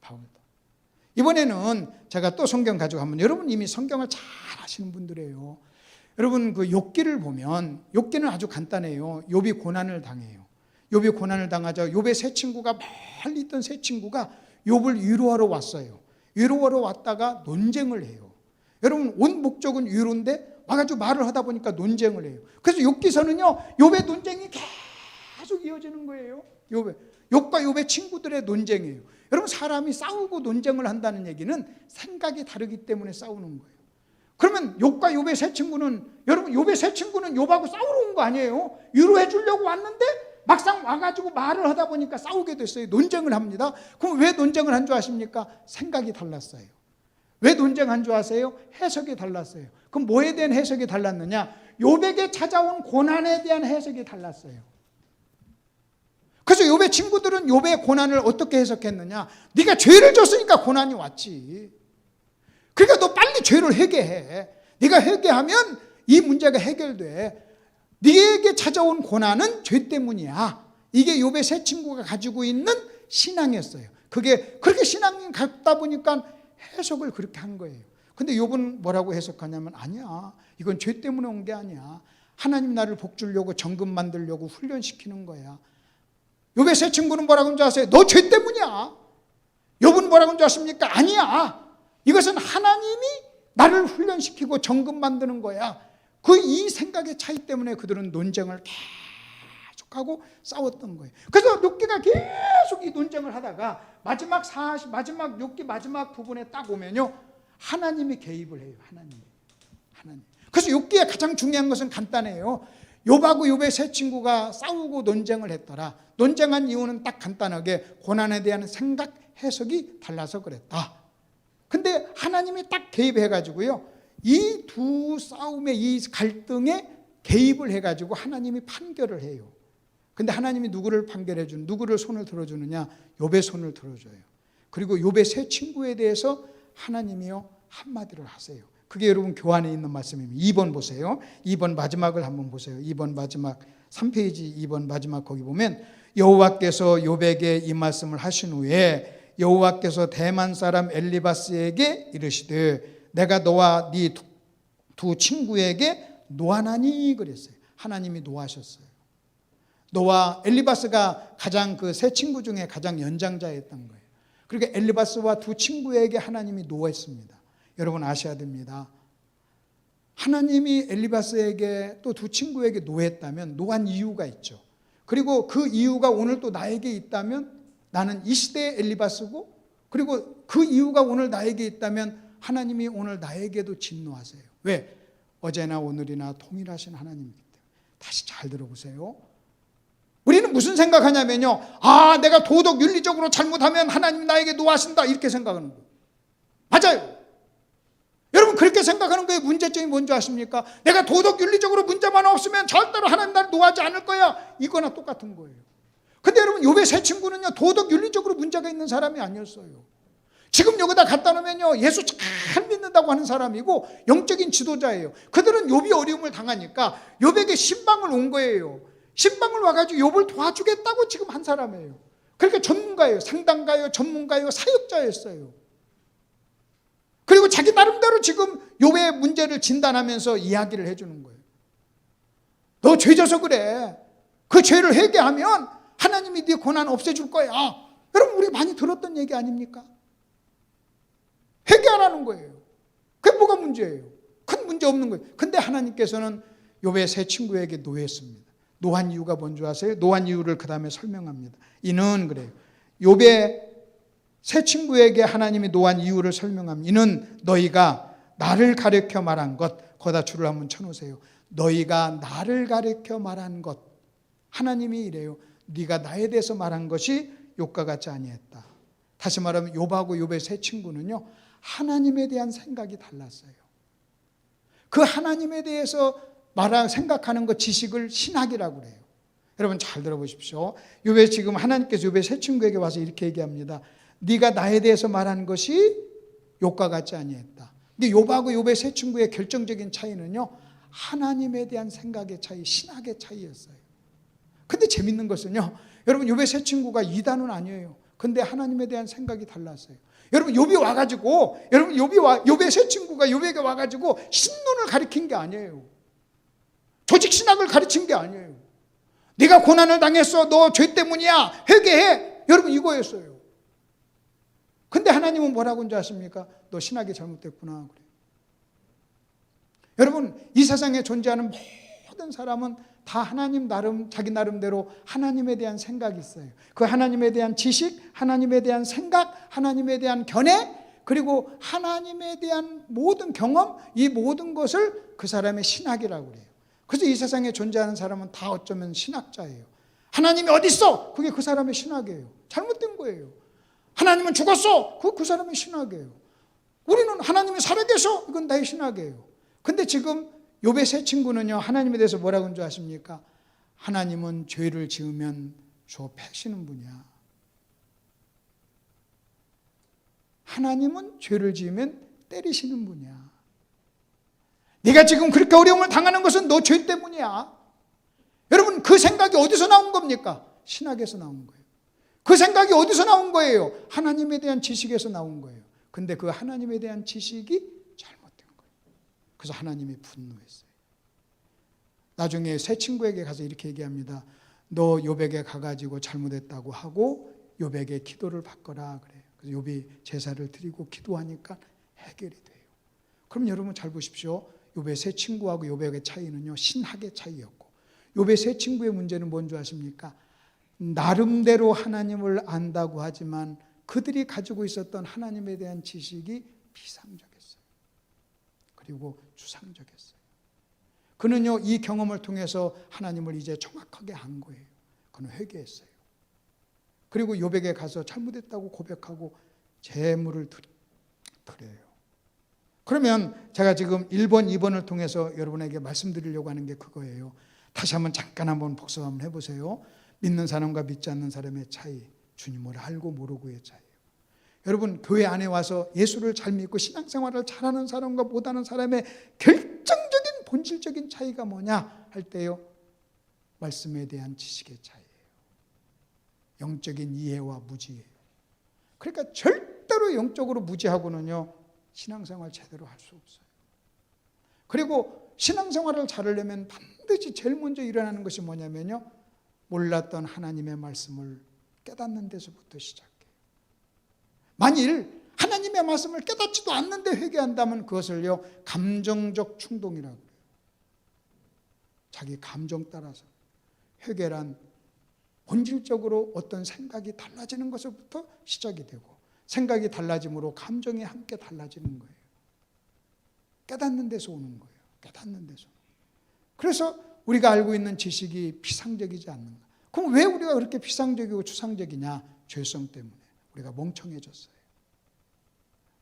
[SPEAKER 1] 바울도. 이번에는 제가 또 성경 가지고 한번, 여러분 이미 성경을 잘 아시는 분들이에요. 여러분 그 욥기를 보면 욥기는 아주 간단해요. 욥이 고난을 당해요. 욥이 고난을 당하자 욥의 세 친구가 멀리 있던 세 친구가 욥을 위로하러 왔어요. 위로하러 왔다가 논쟁을 해요. 여러분 온 목적은 위로인데 와가지고 말을 하다 보니까 논쟁을 해요. 그래서 욥기서는요 욥의 논쟁이 계속 이어지는 거예요. 욥과 욥의 친구들의 논쟁이에요. 여러분 사람이 싸우고 논쟁을 한다는 얘기는 생각이 다르기 때문에 싸우는 거예요. 그러면 욥과 욥의 세 친구는, 여러분 욥의 세 친구는 욥하고 싸우러 온 거 아니에요. 위로해 주려고 왔는데 막상 와가지고 말을 하다 보니까 싸우게 됐어요. 논쟁을 합니다. 그럼 왜 논쟁을 한 줄 아십니까? 생각이 달랐어요. 왜 논쟁한 줄 아세요? 해석이 달랐어요. 그럼 뭐에 대한 해석이 달랐느냐? 욥에게 찾아온 고난에 대한 해석이 달랐어요. 그래서 욥의 친구들은 욥의 고난을 어떻게 해석했느냐? 네가 죄를 졌으니까 고난이 왔지. 그러니까 너 빨리 죄를 회개해. 네가 회개하면 이 문제가 해결돼. 네게 찾아온 고난은 죄 때문이야. 이게 욥의 세 친구가 가지고 있는 신앙이었어요. 그게 그렇게 신앙이 갖다 보니까 해석을 그렇게 한 거예요. 근데 욥은 뭐라고 해석하냐면 아니야. 이건 죄 때문에 온 게 아니야. 하나님 나를 복 주려고 정금 만들려고 훈련시키는 거야. 욥의 세 친구는 뭐라고 하는 줄 아세요? 너 죄 때문이야. 욥은 뭐라고 하는 줄 아십니까? 아니야. 이것은 하나님이 나를 훈련시키고 정금 만드는 거야. 그 이 생각의 차이 때문에 그들은 논쟁을 계속하고 싸웠던 거예요. 그래서 욥기가 계속 이 논쟁을 하다가 마지막 욥기 마지막 부분에 딱 오면요 하나님이 개입을 해요. 하나님. 그래서 욥기에 가장 중요한 것은 간단해요. 욥하고 욥의 세 친구가 싸우고 논쟁을 했더라. 논쟁한 이유는 딱 간단하게 고난에 대한 생각, 해석이 달라서 그랬다. 근데 하나님이 딱 개입해가지고요 이 두 싸움의 이 갈등에 개입을 해가지고 하나님이 판결을 해요. 근데 하나님이 누구를 누구를 손을 들어주느냐? 욥의 손을 들어줘요. 그리고 욥의 세 친구에 대해서 하나님이요 한마디를 하세요. 그게 여러분 교환에 있는 말씀입니다. 2번 보세요. 2번 마지막을 한번 보세요. 2번 마지막 3페이지 2번 마지막 거기 보면 여호와께서 욥에게 이 말씀을 하신 후에 여호와께서 대만 사람 엘리바스에게 이르시되 내가 너와 네 두 친구에게 노하나니 그랬어요. 하나님이 노하셨어요. 노아 엘리바스가 가장 그 세 친구 중에 가장 연장자였던 거예요. 그러니까 엘리바스와 두 친구에게 하나님이 노했습니다. 여러분 아셔야 됩니다. 하나님이 엘리바스에게 또 두 친구에게 노했다면 노한 이유가 있죠. 그리고 그 이유가 오늘 또 나에게 있다면 나는 이 시대의 엘리바스고, 그리고 그 이유가 오늘 나에게 있다면 하나님이 오늘 나에게도 진노하세요. 왜? 어제나 오늘이나 동일하신 하나님이기 때문에. 다시 잘 들어보세요. 우리는 무슨 생각하냐면요, 내가 도덕 윤리적으로 잘못하면 하나님 나에게 노하신다, 이렇게 생각하는 거예요. 맞아요. 여러분, 그렇게 생각하는 거에 문제점이 뭔지 아십니까? 내가 도덕 윤리적으로 문제만 없으면 절대로 하나님 나를 노하지 않을 거야, 이거나 똑같은 거예요. 근데 여러분, 욥의 세 친구는요, 도덕 윤리적으로 문제가 있는 사람이 아니었어요. 지금 여기다 갖다 놓으면요, 예수 잘 믿는다고 하는 사람이고 영적인 지도자예요. 그들은 욥이 어려움을 당하니까 욥에게 신방을 온 거예요. 신방을 와가지고 욥을 도와주겠다고 지금 한 사람이에요. 그러니까 전문가예요. 상담가예요. 전문가예요. 사역자였어요. 그리고 자기 나름대로 지금 욥의 문제를 진단하면서 이야기를 해주는 거예요. 너 죄져서 그래. 그 죄를 회개하면 하나님이 네 고난 없애줄 거야. 여러분, 우리가 많이 들었던 얘기 아닙니까? 회개하라는 거예요. 그게 뭐가 문제예요? 큰 문제 없는 거예요. 근데 하나님께서는 욥의 세 친구에게 노했습니다. 노한 이유가 뭔지 아세요? 노한 이유를 그 다음에 설명합니다. 이는 그래요. 욥의 세 친구에게 하나님이 노한 이유를 설명합니다. 이는 너희가 나를 가르쳐 말한 것, 거기다 줄을 한번 쳐놓으세요. 너희가 나를 가르쳐 말한 것. 하나님이 이래요. 네가 나에 대해서 말한 것이 욥과 같지 아니했다. 다시 말하면 욥하고 욥의 세 친구는요, 하나님에 대한 생각이 달랐어요. 그 하나님에 대해서 생각하는 것, 지식을 신학이라고 그래요. 여러분 잘 들어보십시오. 욥의 지금 하나님께서 욥의 세 친구에게 와서 이렇게 얘기합니다. 네가 나에 대해서 말한 것이 욥과 같지 아니했다. 근데 욥하고 욥의 세 친구의 결정적인 차이는요, 하나님에 대한 생각의 차이, 신학의 차이였어요. 근데 재밌는 것은요, 여러분 욥의 세 친구가 이단은 아니에요. 근데 하나님에 대한 생각이 달랐어요. 여러분 욥이 와가지고, 욥의 세 친구가 욥에게 와가지고 신론을 가르친 게 아니에요. 조직 신학을 가르친 게 아니에요. 네가 고난을 당했어, 너 죄 때문이야, 회개해, 여러분 이거였어요. 근데 하나님은 뭐라고 하는지 아십니까? 너 신학이 잘못됐구나 그래요. 여러분, 이 세상에 존재하는 모든 사람은 다 하나님 나름, 자기 나름대로 하나님에 대한 생각이 있어요. 그 하나님에 대한 지식, 하나님에 대한 생각, 하나님에 대한 견해, 그리고 하나님에 대한 모든 경험, 이 모든 것을 그 사람의 신학이라고 그래요. 그래서 이 세상에 존재하는 사람은 다 어쩌면 신학자예요. 하나님이 어디 있어? 그게 그 사람의 신학이에요. 잘못된 거예요. 하나님은 죽었어? 그거 그 사람의 신학이에요. 우리는 하나님이 살아계셔? 이건 나의 신학이에요. 근데 지금 욥의 세 친구는요, 하나님에 대해서 뭐라고 하는 줄 아십니까? 하나님은 죄를 지으면 주어 패시는 분이야. 하나님은 죄를 지으면 때리시는 분이야. 네가 지금 그렇게 어려움을 당하는 것은 너 죄 때문이야. 여러분, 그 생각이 어디서 나온 겁니까? 신학에서 나온 거예요. 그 생각이 어디서 나온 거예요? 하나님에 대한 지식에서 나온 거예요. 근데 그 하나님에 대한 지식이 잘못된 거예요. 그래서 하나님이 분노했어요. 나중에 새 친구에게 가서 이렇게 얘기합니다. 너 욥에게 가가지고 잘못했다고 하고 욥에게 기도를 받거라 그래요. 그래서 욥이 제사를 드리고 기도하니까 해결이 돼요. 그럼 여러분 잘 보십시오. 욥의 새 친구하고 욥의 차이는요, 신학의 차이였고, 욥의 새 친구의 문제는 뭔지 아십니까? 나름대로 하나님을 안다고 하지만 그들이 가지고 있었던 하나님에 대한 지식이 비상적이었어요. 그리고 주상적이었어요. 그는요, 이 경험을 통해서 하나님을 이제 정확하게 안 거예요. 그는 회개했어요. 그리고 욥에게 가서 잘못했다고 고백하고 재물을 드려요. 그러면 제가 지금 1번, 2번을 통해서 여러분에게 말씀드리려고 하는 게 그거예요. 다시 한번 잠깐 한번 복습 한번 해보세요. 믿는 사람과 믿지 않는 사람의 차이, 주님을 알고 모르고의 차이예요. 여러분, 교회 안에 와서 예수를 잘 믿고 신앙생활을 잘하는 사람과 못하는 사람의 결정적인 본질적인 차이가 뭐냐 할 때요, 말씀에 대한 지식의 차이예요. 영적인 이해와 무지예요. 그러니까 절대로 영적으로 무지하고는요, 신앙생활 제대로 할 수 없어요. 그리고 신앙생활을 잘하려면 반드시 제일 먼저 일어나는 것이 뭐냐면요, 몰랐던 하나님의 말씀을 깨닫는 데서부터 시작해요. 만일 하나님의 말씀을 깨닫지도 않는데 회개한다면 그것을요, 감정적 충동이라고 해요. 자기 감정 따라서. 회개란 본질적으로 어떤 생각이 달라지는 것부터 시작이 되고, 생각이 달라짐으로 감정이 함께 달라지는 거예요. 깨닫는 데서 오는 거예요. 깨닫는 데서. 그래서 우리가 알고 있는 지식이 피상적이지 않는가. 그럼 왜 우리가 그렇게 피상적이고 추상적이냐? 죄성 때문에 우리가 멍청해졌어요.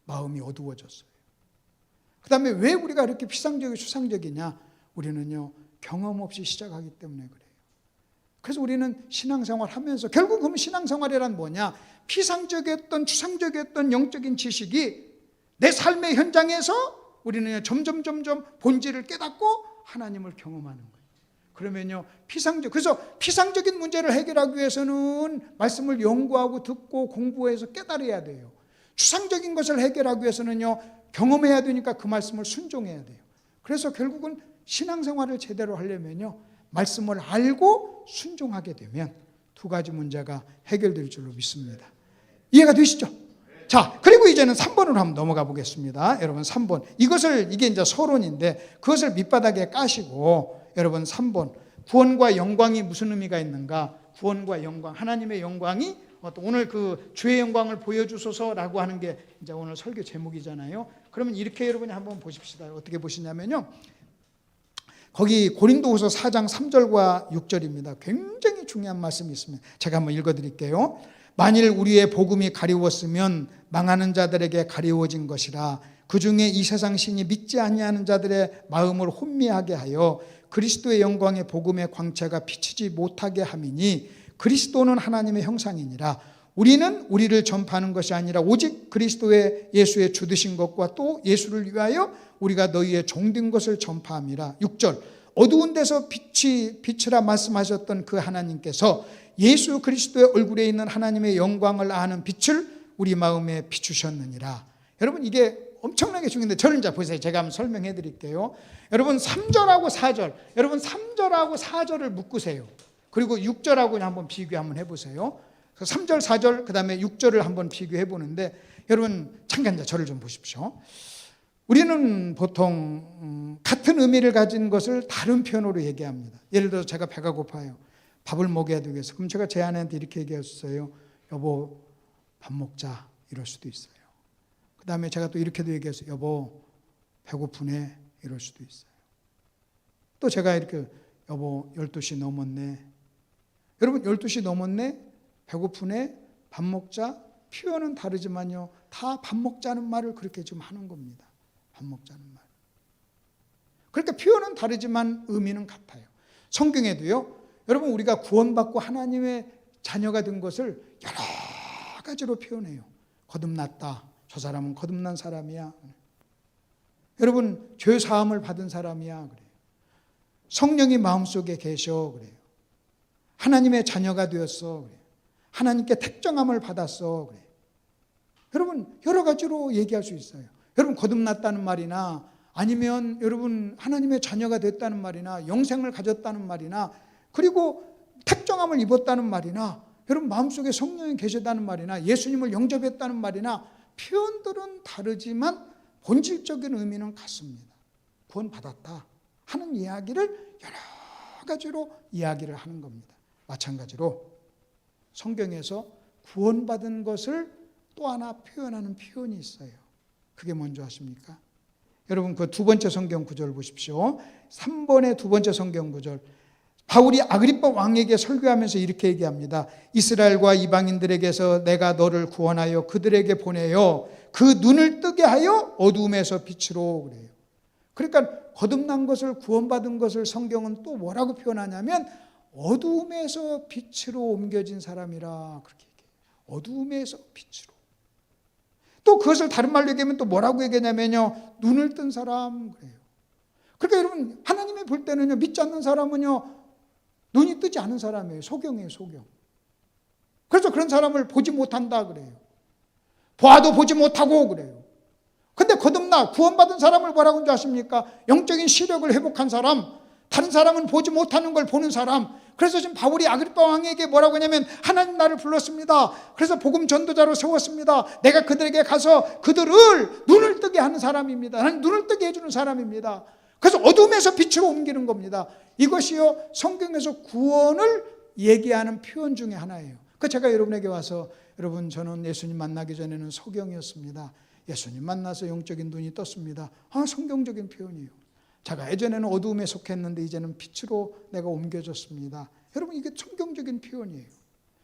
[SPEAKER 1] 마음이 어두워졌어요. 그 다음에 왜 우리가 이렇게 피상적이고 추상적이냐? 우리는요, 경험 없이 시작하기 때문에 그래요. 그래서 우리는 신앙생활 하면서 결국 그럼 신앙생활이란 뭐냐? 피상적이었던 추상적이었던 영적인 지식이 내 삶의 현장에서 우리는 점점 본질을 깨닫고 하나님을 경험하는 거예요. 그러면요, 그래서 피상적인 문제를 해결하기 위해서는 말씀을 연구하고 듣고 공부해서 깨달아야 돼요. 추상적인 것을 해결하기 위해서는요, 경험해야 되니까 그 말씀을 순종해야 돼요. 그래서 결국은 신앙생활을 제대로 하려면요, 말씀을 알고 순종하게 되면 두 가지 문제가 해결될 줄로 믿습니다. 이해가 되시죠? 자, 그리고 이제는 3번으로 한번 넘어가 보겠습니다. 여러분 3번. 이게 이제 서론인데 그것을 밑바닥에 까시고 여러분 3번. 구원과 영광이 무슨 의미가 있는가? 구원과 영광, 하나님의 영광이 오늘 그 주의 영광을 보여주소서라고 하는 게 이제 오늘 설교 제목이잖아요. 그러면 이렇게 여러분이 한번 보십시다. 어떻게 보시냐면요, 거기 고린도후서 4장 3절과 6절입니다. 굉장히 중요한 말씀이 있습니다. 제가 한번 읽어드릴게요. 만일 우리의 복음이 가리웠으면 망하는 자들에게 가리워진 것이라. 그 중에 이 세상 신이 믿지 아니하는 자들의 마음을 혼미하게 하여 그리스도의 영광의 복음의 광채가 비치지 못하게 함이니, 그리스도는 하나님의 형상이니라. 우리는 우리를 전파하는 것이 아니라 오직 그리스도의 예수의 주되신 것과 또 예수를 위하여 우리가 너희의 종된 것을 전파함이라. 6절. 어두운 데서 빛이라 말씀하셨던 그 하나님께서 예수 그리스도의 얼굴에 있는 하나님의 영광을 아는 빛을 우리 마음에 비추셨느니라. 여러분, 이게 엄청나게 중요한데 저를 이제 보세요. 제가 한번 설명해 드릴게요. 여러분 3절하고 4절, 여러분 3절하고 4절을 묶으세요. 그리고 6절하고 한번 비교 한번 해보세요. 3절, 4절, 그 다음에 6절을 한번 비교해 보는데, 여러분 잠깐 이제 저를 좀 보십시오. 우리는 보통 같은 의미를 가진 것을 다른 표현으로 얘기합니다. 예를 들어서 제가 배가 고파요. 밥을 먹여야 되겠어요. 그럼 제가 제 아내한테 이렇게 얘기했어요. 여보, 밥 먹자. 이럴 수도 있어요. 그 다음에 제가 또 이렇게도 얘기했어요. 여보, 배고프네. 이럴 수도 있어요. 또 제가 이렇게, 여보, 12시 넘었네. 여러분 12시 넘었네, 배고프네, 밥 먹자. 표현은 다르지만요, 다 밥 먹자는 말을 그렇게 좀 하는 겁니다. 밥 먹자는 말. 그러니까 표현은 다르지만 의미는 같아요. 성경에도요, 여러분 우리가 구원받고 하나님의 자녀가 된 것을 여러 가지로 표현해요. 거듭났다. 저 사람은 거듭난 사람이야. 여러분 죄 사함을 받은 사람이야. 그래요. 성령이 마음속에 계셔. 그래요. 하나님의 자녀가 되었어. 그래요. 하나님께 택정함을 받았어. 그래요. 여러분 여러 가지로 얘기할 수 있어요. 여러분 거듭났다는 말이나 아니면 여러분 하나님의 자녀가 됐다는 말이나 영생을 가졌다는 말이나 그리고 택정함을 입었다는 말이나 여러분 마음속에 성령이 계셨다는 말이나 예수님을 영접했다는 말이나 표현들은 다르지만 본질적인 의미는 같습니다. 구원받았다 하는 이야기를 여러 가지로 이야기를 하는 겁니다. 마찬가지로 성경에서 구원받은 것을 또 하나 표현하는 표현이 있어요. 그게 뭔지 아십니까? 여러분 그 두 번째 성경 구절 보십시오. 3번의 두 번째 성경 구절. 바울이 아그리빠 왕에게 설교하면서 이렇게 얘기합니다. 이스라엘과 이방인들에게서 내가 너를 구원하여 그들에게 보내어 그 눈을 뜨게 하여 어두움에서 빛으로. 그래요. 그러니까 거듭난 것을 구원받은 것을 성경은 또 뭐라고 표현하냐면 어두움에서 빛으로 옮겨진 사람이라 그렇게 얘기해요. 어두움에서 빛으로. 또 그것을 다른 말로 얘기하면 또 뭐라고 얘기하냐면요, 눈을 뜬 사람. 그래요. 그러니까 여러분 하나님이 볼 때는요, 믿지 않는 사람은요 눈이 뜨지 않은 사람이에요. 소경이에요, 소경. 그래서 그런 사람을 보지 못한다 그래요. 보아도 보지 못하고 그래요. 근데 거듭나 구원받은 사람을 뭐라고 하는지 아십니까? 영적인 시력을 회복한 사람, 다른 사람은 보지 못하는 걸 보는 사람. 그래서 지금 바울이 아그리빠 왕에게 뭐라고 하냐면 하나님 나를 불렀습니다. 그래서 복음 전도자로 세웠습니다. 내가 그들에게 가서 그들을 눈을 뜨게 하는 사람입니다. 나는 눈을 뜨게 해주는 사람입니다. 그래서 어둠에서 빛으로 옮기는 겁니다. 이것이요 성경에서 구원을 얘기하는 표현 중에 하나예요. 그 제가 여러분에게 와서 여러분 저는 예수님 만나기 전에는 소경이었습니다. 예수님 만나서 영적인 눈이 떴습니다. 성경적인 표현이에요. 제가 예전에는 어두움에 속했는데 이제는 빛으로 내가 옮겨졌습니다. 여러분 이게 성경적인 표현이에요.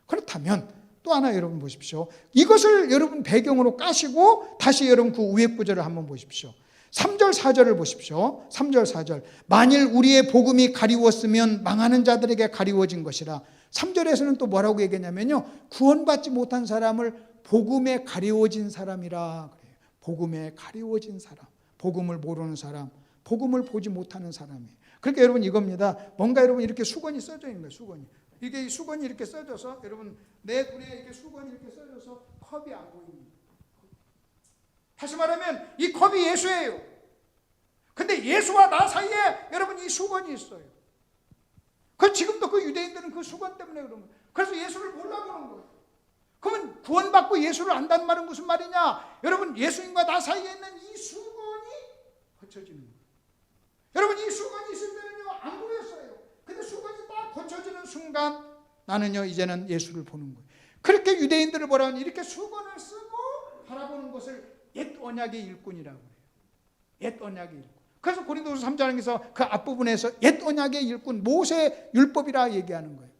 [SPEAKER 1] 그렇다면 또 하나 여러분 보십시오. 이것을 여러분 배경으로 까시고 다시 여러분 그 위에 구절을 한번 보십시오. 3절 4절을 보십시오. 3절 4절. 만일 우리의 복음이 가리웠으면 망하는 자들에게 가리워진 것이라. 3절에서는 또 뭐라고 얘기했냐면요. 구원받지 못한 사람을 복음에 가리워진 사람이라 그래요. 복음에 가리워진 사람. 복음을 모르는 사람. 복음을 보지 못하는 사람이에요. 그러니까 여러분 이겁니다. 뭔가 여러분 이렇게 수건이 써져 있는 거예요. 수건이. 이게 수건이 이렇게 써져서 여러분 내 눈에 이렇게 수건이 이렇게 써져서 컵이 안 보입니다. 다시 말하면 이 컵이 예수예요. 근데 예수와 나 사이에 여러분 이 수건이 있어요. 그 지금도 그 유대인들은 그 수건 때문에 그런 거예요. 그래서 예수를 몰라보는 거예요. 그러면 구원받고 예수를 안다는 말은 무슨 말이냐? 여러분 예수님과 나 사이에 있는 이 수건이 거쳐지는 거예요. 여러분 이 수건이 있을 때는요 안 보였어요. 근데 수건이 딱 거쳐지는 순간 나는요 이제는 예수를 보는 거예요. 그렇게 유대인들을 뭐라 하냐? 이렇게 수건을 쓰고 바라보는 것을 옛 언약의 일꾼이라고 해요. 옛 언약의 일꾼. 그래서 고린도서 3장에서 그 앞부분에서 옛 언약의 일꾼 모세 율법이라 얘기하는 거예요.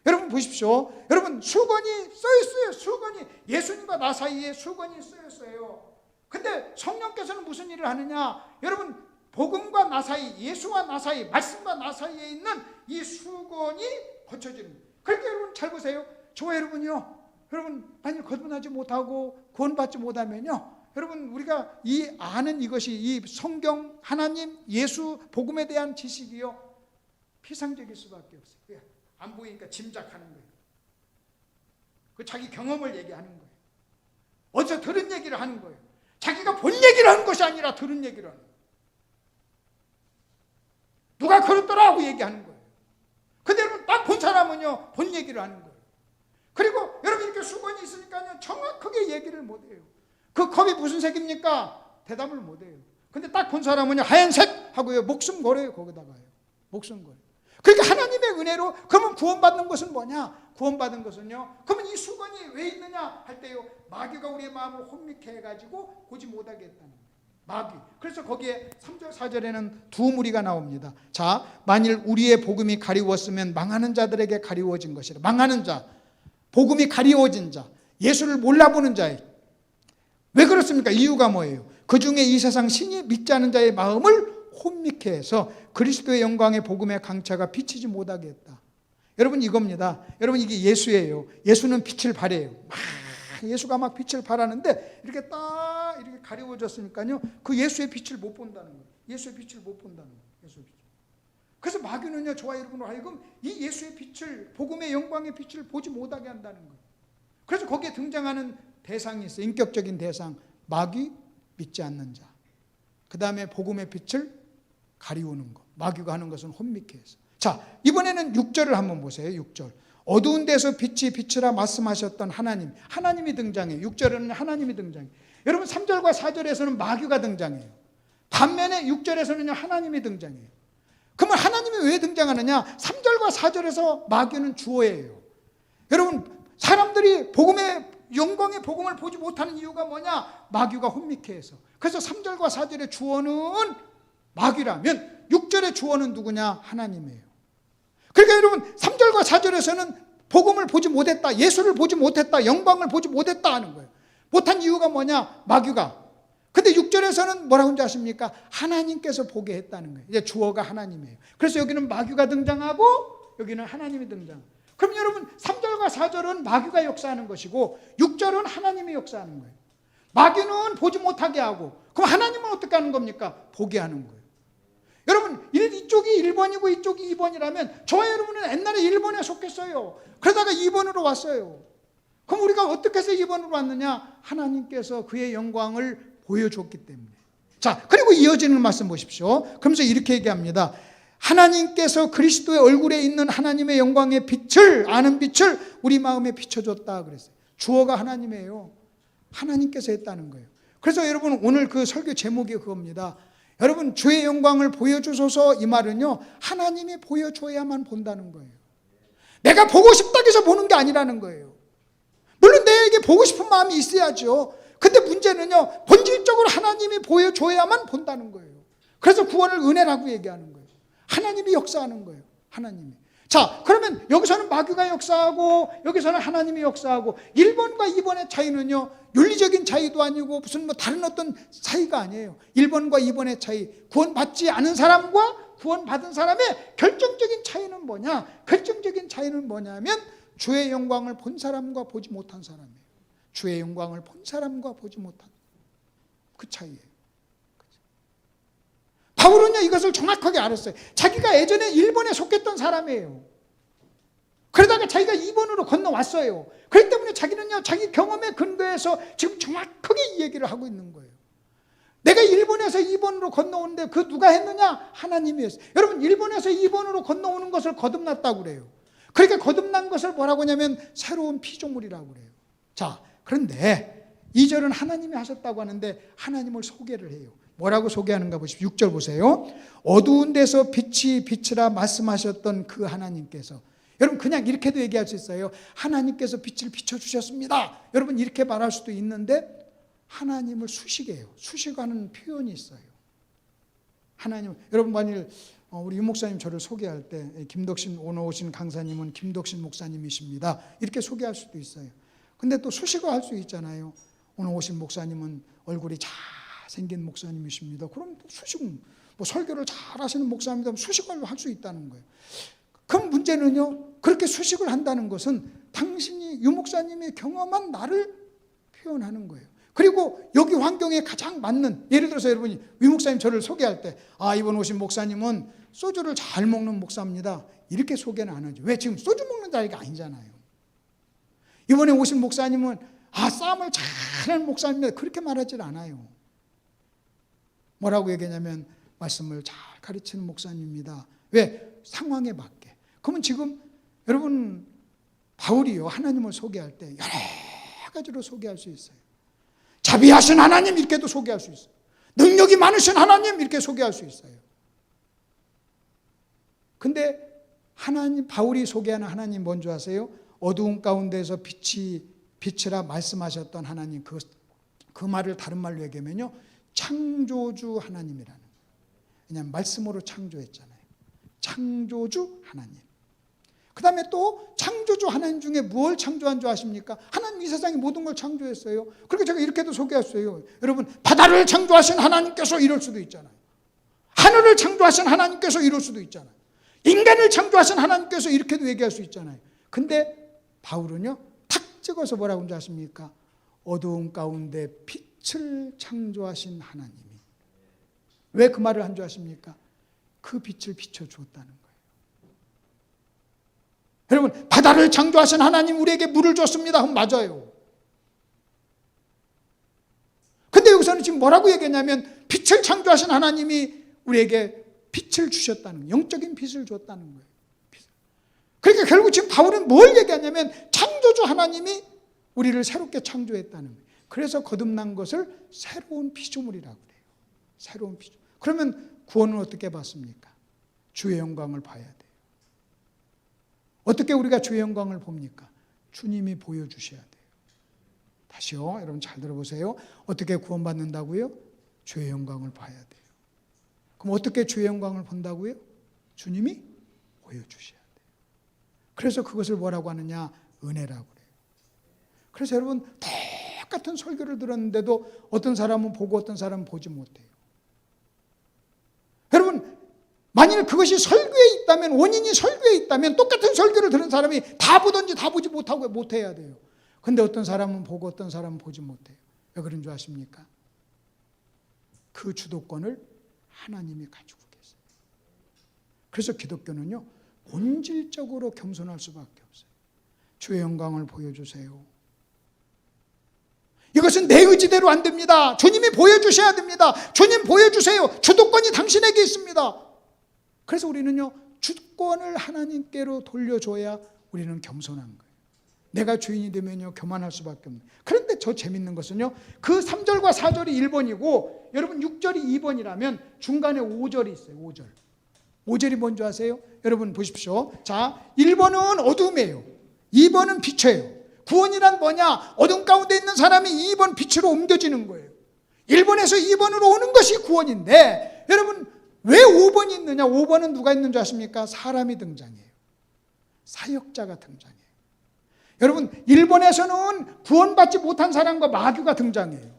[SPEAKER 1] 여러분 보십시오. 여러분 수건이 써있어요. 수건이 예수님과 나 사이에 수건이 써있어요. 근데 성령께서는 무슨 일을 하느냐? 여러분 복음과 나 사이, 예수와 나 사이, 말씀과 나 사이에 있는 이 수건이 거쳐지는 거예요. 그러니까 여러분 잘 보세요. 저와 여러분요. 여러분 만일 거듭나지 못하고 구원받지 못하면요. 여러분 우리가 이 아는 이것이 이 성경 하나님 예수 복음에 대한 지식이요. 피상적일 수밖에 없어요. 안 보이니까 짐작하는 거예요. 그 자기 경험을 얘기하는 거예요. 어디서 들은 얘기를 하는 거예요. 자기가 본 얘기를 하는 것이 아니라 들은 얘기를 하는 거예요. 누가 그랬더라 하고 얘기하는 거예요. 근데 여러분 딱 본 사람은요 본 얘기를 하는 거예요. 그리고 여러분 이렇게 수건이 있으니까요 정확하게 얘기를 못해요. 그 컵이 무슨 색입니까? 대답을 못해요. 근데 딱 본 사람은요 하얀색 하고요 목숨 걸어요. 거기다가요 목숨 걸어요. 그러니까 하나님의 은혜로 그러면 구원받는 것은 뭐냐? 구원받은 것은요 그러면 이 수건이 왜 있느냐 할 때요 마귀가 우리의 마음을 혼미케 해가지고 보지 못하게 했다는 거예요. 마귀. 그래서 거기에 3절 4절에는 두 무리가 나옵니다. 자, 만일 우리의 복음이 가리웠으면 망하는 자들에게 가리워진 것이라. 망하는 자, 복음이 가리워진 자, 예수를 몰라보는 자예요. 왜 그렇습니까? 이유가 뭐예요? 그 중에 이 세상 신이 믿지 않은 자의 마음을 혼미케 해서 그리스도의 영광의 복음의 강차가 비치지 못하게 했다. 여러분 이겁니다. 여러분 이게 예수예요. 예수는 빛을 발해요. 예수가 막 빛을 발하는데 이렇게 딱 이렇게 가리워졌으니까요. 그 예수의 빛을 못 본다는 거예요. 예수의 빛을 못 본다는 거예요. 예수의 빛. 그래서 마귀는요, 저와 여러분으로 하여금 이 예수의 빛을, 복음의 영광의 빛을 보지 못하게 한다는 거예요. 그래서 거기에 등장하는 대상이 있어요. 인격적인 대상. 마귀, 믿지 않는 자. 그 다음에 복음의 빛을 가리우는 것. 마귀가 하는 것은 혼미케 해서. 자, 이번에는 6절을 한번 보세요. 6절. 어두운 데서 빛이 비치라 말씀하셨던 하나님. 하나님이 등장해요. 6절에는 하나님이 등장해요. 여러분 3절과 4절에서는 마귀가 등장해요. 반면에 6절에서는요 하나님이 등장해요. 그러면 하나님이 왜 등장하느냐? 3절과 4절에서 마귀는 주어예요. 여러분 사람들이 복음의 영광의 복음을 보지 못하는 이유가 뭐냐? 마귀가 혼미케 해서. 그래서 3절과 4절의 주어는 마귀라면 6절의 주어는 누구냐? 하나님이에요. 그러니까 여러분 3절과 4절에서는 복음을 보지 못했다, 예수를 보지 못했다, 영광을 보지 못했다 하는 거예요. 못한 이유가 뭐냐? 마귀가. 근데 6절에서는 뭐라고 하는지 아십니까? 하나님께서 보게 했다는 거예요. 이제 주어가 하나님이에요. 그래서 여기는 마귀가 등장하고 여기는 하나님이 등장. 그럼 여러분 3절과 4절은 마귀가 역사하는 것이고 6절은 하나님이 역사하는 거예요. 마귀는 보지 못하게 하고 그럼 하나님은 어떻게 하는 겁니까? 보게 하는 거예요. 여러분 이쪽이 1번이고 이쪽이 2번이라면 저와 여러분은 옛날에 1번에 속했어요. 그러다가 2번으로 왔어요. 그럼 우리가 어떻게 해서 2번으로 왔느냐? 하나님께서 그의 영광을 보여줬기 때문에. 자, 그리고 이어지는 말씀 보십시오. 그러면서 이렇게 얘기합니다. 하나님께서 그리스도의 얼굴에 있는 하나님의 영광의 빛을, 아는 빛을 우리 마음에 비춰줬다 그랬어요. 주어가 하나님이에요. 하나님께서 했다는 거예요. 그래서 여러분 오늘 그 설교 제목이 그겁니다. 여러분 주의 영광을 보여주소서. 이 말은요 하나님이 보여줘야만 본다는 거예요. 내가 보고 싶다고 해서 보는 게 아니라는 거예요. 물론 내게 보고 싶은 마음이 있어야죠. 근데 문제는요, 본질적으로 하나님이 보여줘야만 본다는 거예요. 그래서 구원을 은혜라고 얘기하는 거예요. 하나님이 역사하는 거예요. 하나님이. 자, 그러면 여기서는 마귀가 역사하고 여기서는 하나님이 역사하고 1번과 2번의 차이는요, 윤리적인 차이도 아니고 무슨 뭐 다른 어떤 차이가 아니에요. 1번과 2번의 차이, 구원받지 않은 사람과 구원받은 사람의 결정적인 차이는 뭐냐? 결정적인 차이는 뭐냐면 주의 영광을 본 사람과 보지 못한 사람이에요. 주의 영광을 본 사람과 보지 못한 그 차이예요. 바울은요, 이것을 정확하게 알았어요. 자기가 예전에 1번에 속했던 사람이에요. 그러다가 자기가 2번으로 건너왔어요. 그렇기 때문에 자기는요, 자기 경험에 근거해서 지금 정확하게 이 얘기를 하고 있는 거예요. 내가 1번에서 2번으로 건너오는데 그 누가 했느냐? 하나님이 했어요. 여러분, 1번에서 2번으로 건너오는 것을 거듭났다고 그래요. 그러니까 거듭난 것을 뭐라고 하냐면 새로운 피조물이라고 그래요. 자, 그런데 2절은 하나님이 하셨다고 하는데 하나님을 소개를 해요. 뭐라고 소개하는가 보십시오. 6절 보세요. 어두운 데서 빛이 빛이라 말씀하셨던 그 하나님께서, 여러분 그냥 이렇게도 얘기할 수 있어요. 하나님께서 빛을 비춰주셨습니다. 여러분 이렇게 말할 수도 있는데 하나님을 수식해요. 수식하는 표현이 있어요. 하나님, 여러분 만일 우리 유 목사님 저를 소개할 때 김덕신, 오늘 오신 강사님은 김덕신 목사님이십니다. 이렇게 소개할 수도 있어요. 근데 또 수식어 할 수 있잖아요. 오늘 오신 목사님은 얼굴이 잘생긴 목사님이십니다. 그럼 수식, 뭐 설교를 잘 하시는 목사입니다. 수식어를 할 수 있다는 거예요. 그럼 문제는요, 그렇게 수식을 한다는 것은 당신이 유 목사님이 경험한 나를 표현하는 거예요. 그리고 여기 환경에 가장 맞는, 예를 들어서 여러분이 유 목사님 저를 소개할 때, 아, 이번 오신 목사님은 소주를 잘 먹는 목사입니다. 이렇게 소개는 안 하죠. 왜? 지금 소주 먹는 자리가 아니잖아요. 이번에 오신 목사님은 아, 싸움을 잘하는 목사입니다. 그렇게 말하지 않아요. 뭐라고 얘기하냐면 말씀을 잘 가르치는 목사님입니다. 왜? 상황에 맞게. 그러면 지금 여러분 바울이요, 하나님을 소개할 때 여러 가지로 소개할 수 있어요. 자비하신 하나님 이렇게도 소개할 수 있어요. 능력이 많으신 하나님 이렇게 소개할 수 있어요. 근데 하나님, 바울이 소개하는 하나님 뭔지 아세요? 어두운 가운데서 빛이라 말씀하셨던 하나님, 그 말을 다른 말로 얘기하면요, 창조주 하나님이라는 거예요. 왜냐하면 말씀으로 창조했잖아요. 창조주 하나님. 그 다음에 또 창조주 하나님 중에 무엇을 창조한 줄 아십니까? 하나님 이 세상에 모든 걸 창조했어요. 그러니까 제가 이렇게도 소개했어요. 여러분, 바다를 창조하신 하나님께서 이럴 수도 있잖아요. 하늘을 창조하신 하나님께서 이럴 수도 있잖아요. 인간을 창조하신 하나님께서 이렇게도 얘기할 수 있잖아요. 근데 바울은요, 탁 찍어서 뭐라고 하는지 아십니까? 어두운 가운데 빛을 창조하신 하나님이. 왜 그 말을 한 줄 아십니까? 그 빛을 비춰주었다는 거예요. 여러분, 바다를 창조하신 하나님 우리에게 물을 줬습니다. 그럼 맞아요. 근데 여기서는 지금 뭐라고 얘기했냐면 빛을 창조하신 하나님이 우리에게 빛을 주셨다는 거예요. 영적인 빛을 줬다는 거예요. 그러니까 결국 지금 바울은 뭘 얘기하냐면 창조주 하나님이 우리를 새롭게 창조했다는 거예요. 그래서 거듭난 것을 새로운 피조물이라고 그래요. 새로운 피조물. 그러면 구원은 어떻게 받습니까? 주의 영광을 봐야 돼요. 어떻게 우리가 주의 영광을 봅니까? 주님이 보여주셔야 돼요. 다시요, 여러분 잘 들어보세요. 어떻게 구원받는다고요? 주의 영광을 봐야 돼요. 그럼 어떻게 주의 영광을 본다고요? 주님이 보여주셔야 돼요. 그래서 그것을 뭐라고 하느냐? 은혜라고 그래요. 그래서 여러분 똑같은 설교를 들었는데도 어떤 사람은 보고 어떤 사람은 보지 못해요. 여러분, 만일 그것이 설교에 있다면, 원인이 설교에 있다면 똑같은 설교를 들은 사람이 다 보든지 다 보지 못하고 못해야 돼요. 근데 어떤 사람은 보고 어떤 사람은 보지 못해요. 왜 그런 줄 아십니까? 그 주도권을 하나님이 가지고 계세요. 그래서 기독교는요, 본질적으로 겸손할 수밖에 없어요. 주의 영광을 보여주세요. 이것은 내 의지대로 안 됩니다. 주님이 보여주셔야 됩니다. 주님 보여주세요. 주도권이 당신에게 있습니다. 그래서 우리는요, 주권을 하나님께로 돌려줘야 우리는 겸손한 거예요. 내가 주인이 되면요, 교만할 수밖에 없는. 그런데 저 재밌는 것은요, 그 3절과 4절이 1번이고 여러분 6절이 2번이라면 중간에 5절이 있어요. 5절. 5절이 뭔지 아세요? 여러분 보십시오. 자, 1번은 어둠이에요. 2번은 빛이에요. 구원이란 뭐냐? 어둠 가운데 있는 사람이 2번 빛으로 옮겨지는 거예요. 1번에서 2번으로 오는 것이 구원인데, 여러분 왜 5번이 있느냐? 5번은 누가 있는 줄 아십니까? 사람이 등장해요. 사역자가 등장해요. 여러분 1번에서는 구원받지 못한 사람과 마귀가 등장해요.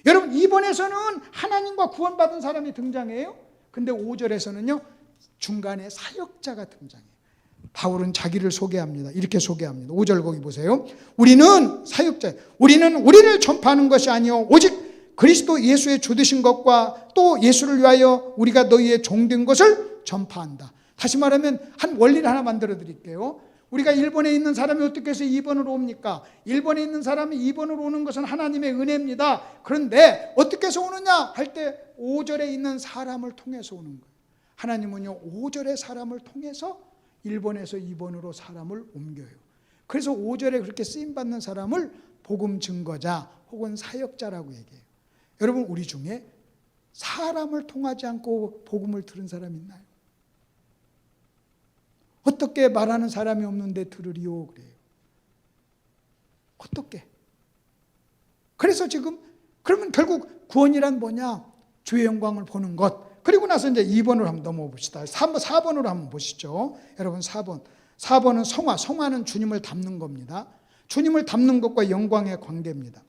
[SPEAKER 1] 여러분 2번에서는 하나님과 구원받은 사람이 등장해요. 근데 5절에서는요 중간에 사역자가 등장해요. 바울은 자기를 소개합니다. 이렇게 소개합니다. 5절 거기 보세요. 우리는 사역자, 우리는 우리를 전파하는 것이 아니요 오직 그리스도 예수의 주 되신 것과 또 예수를 위하여 우리가 너희의 종된 것을 전파한다. 다시 말하면 한 원리를 하나 만들어 드릴게요. 우리가 1번에 있는 사람이 어떻게 해서 2번으로 옵니까? 1번에 있는 사람이 2번으로 오는 것은 하나님의 은혜입니다. 그런데 어떻게 해서 오느냐 할 때 5절에 있는 사람을 통해서 오는 거예요. 하나님은요 5절의 사람을 통해서 1번에서 2번으로 사람을 옮겨요. 그래서 5절에 그렇게 쓰임받는 사람을 복음 증거자 혹은 사역자라고 얘기해요. 여러분 우리 중에 사람을 통하지 않고 복음을 들은 사람 있나요? 어떻게 말하는 사람이 없는데 들으리요 그래요. 어떻게? 그래서 지금 그러면 결국 구원이란 뭐냐? 주의 영광을 보는 것. 그리고 나서 이제 2번으로 한번 넘어가 봅시다. 4번으로 한번 보시죠. 여러분 4번은 성화. 성화는 주님을 닮는 겁니다. 주님을 닮는 것과 영광의 관계입니다.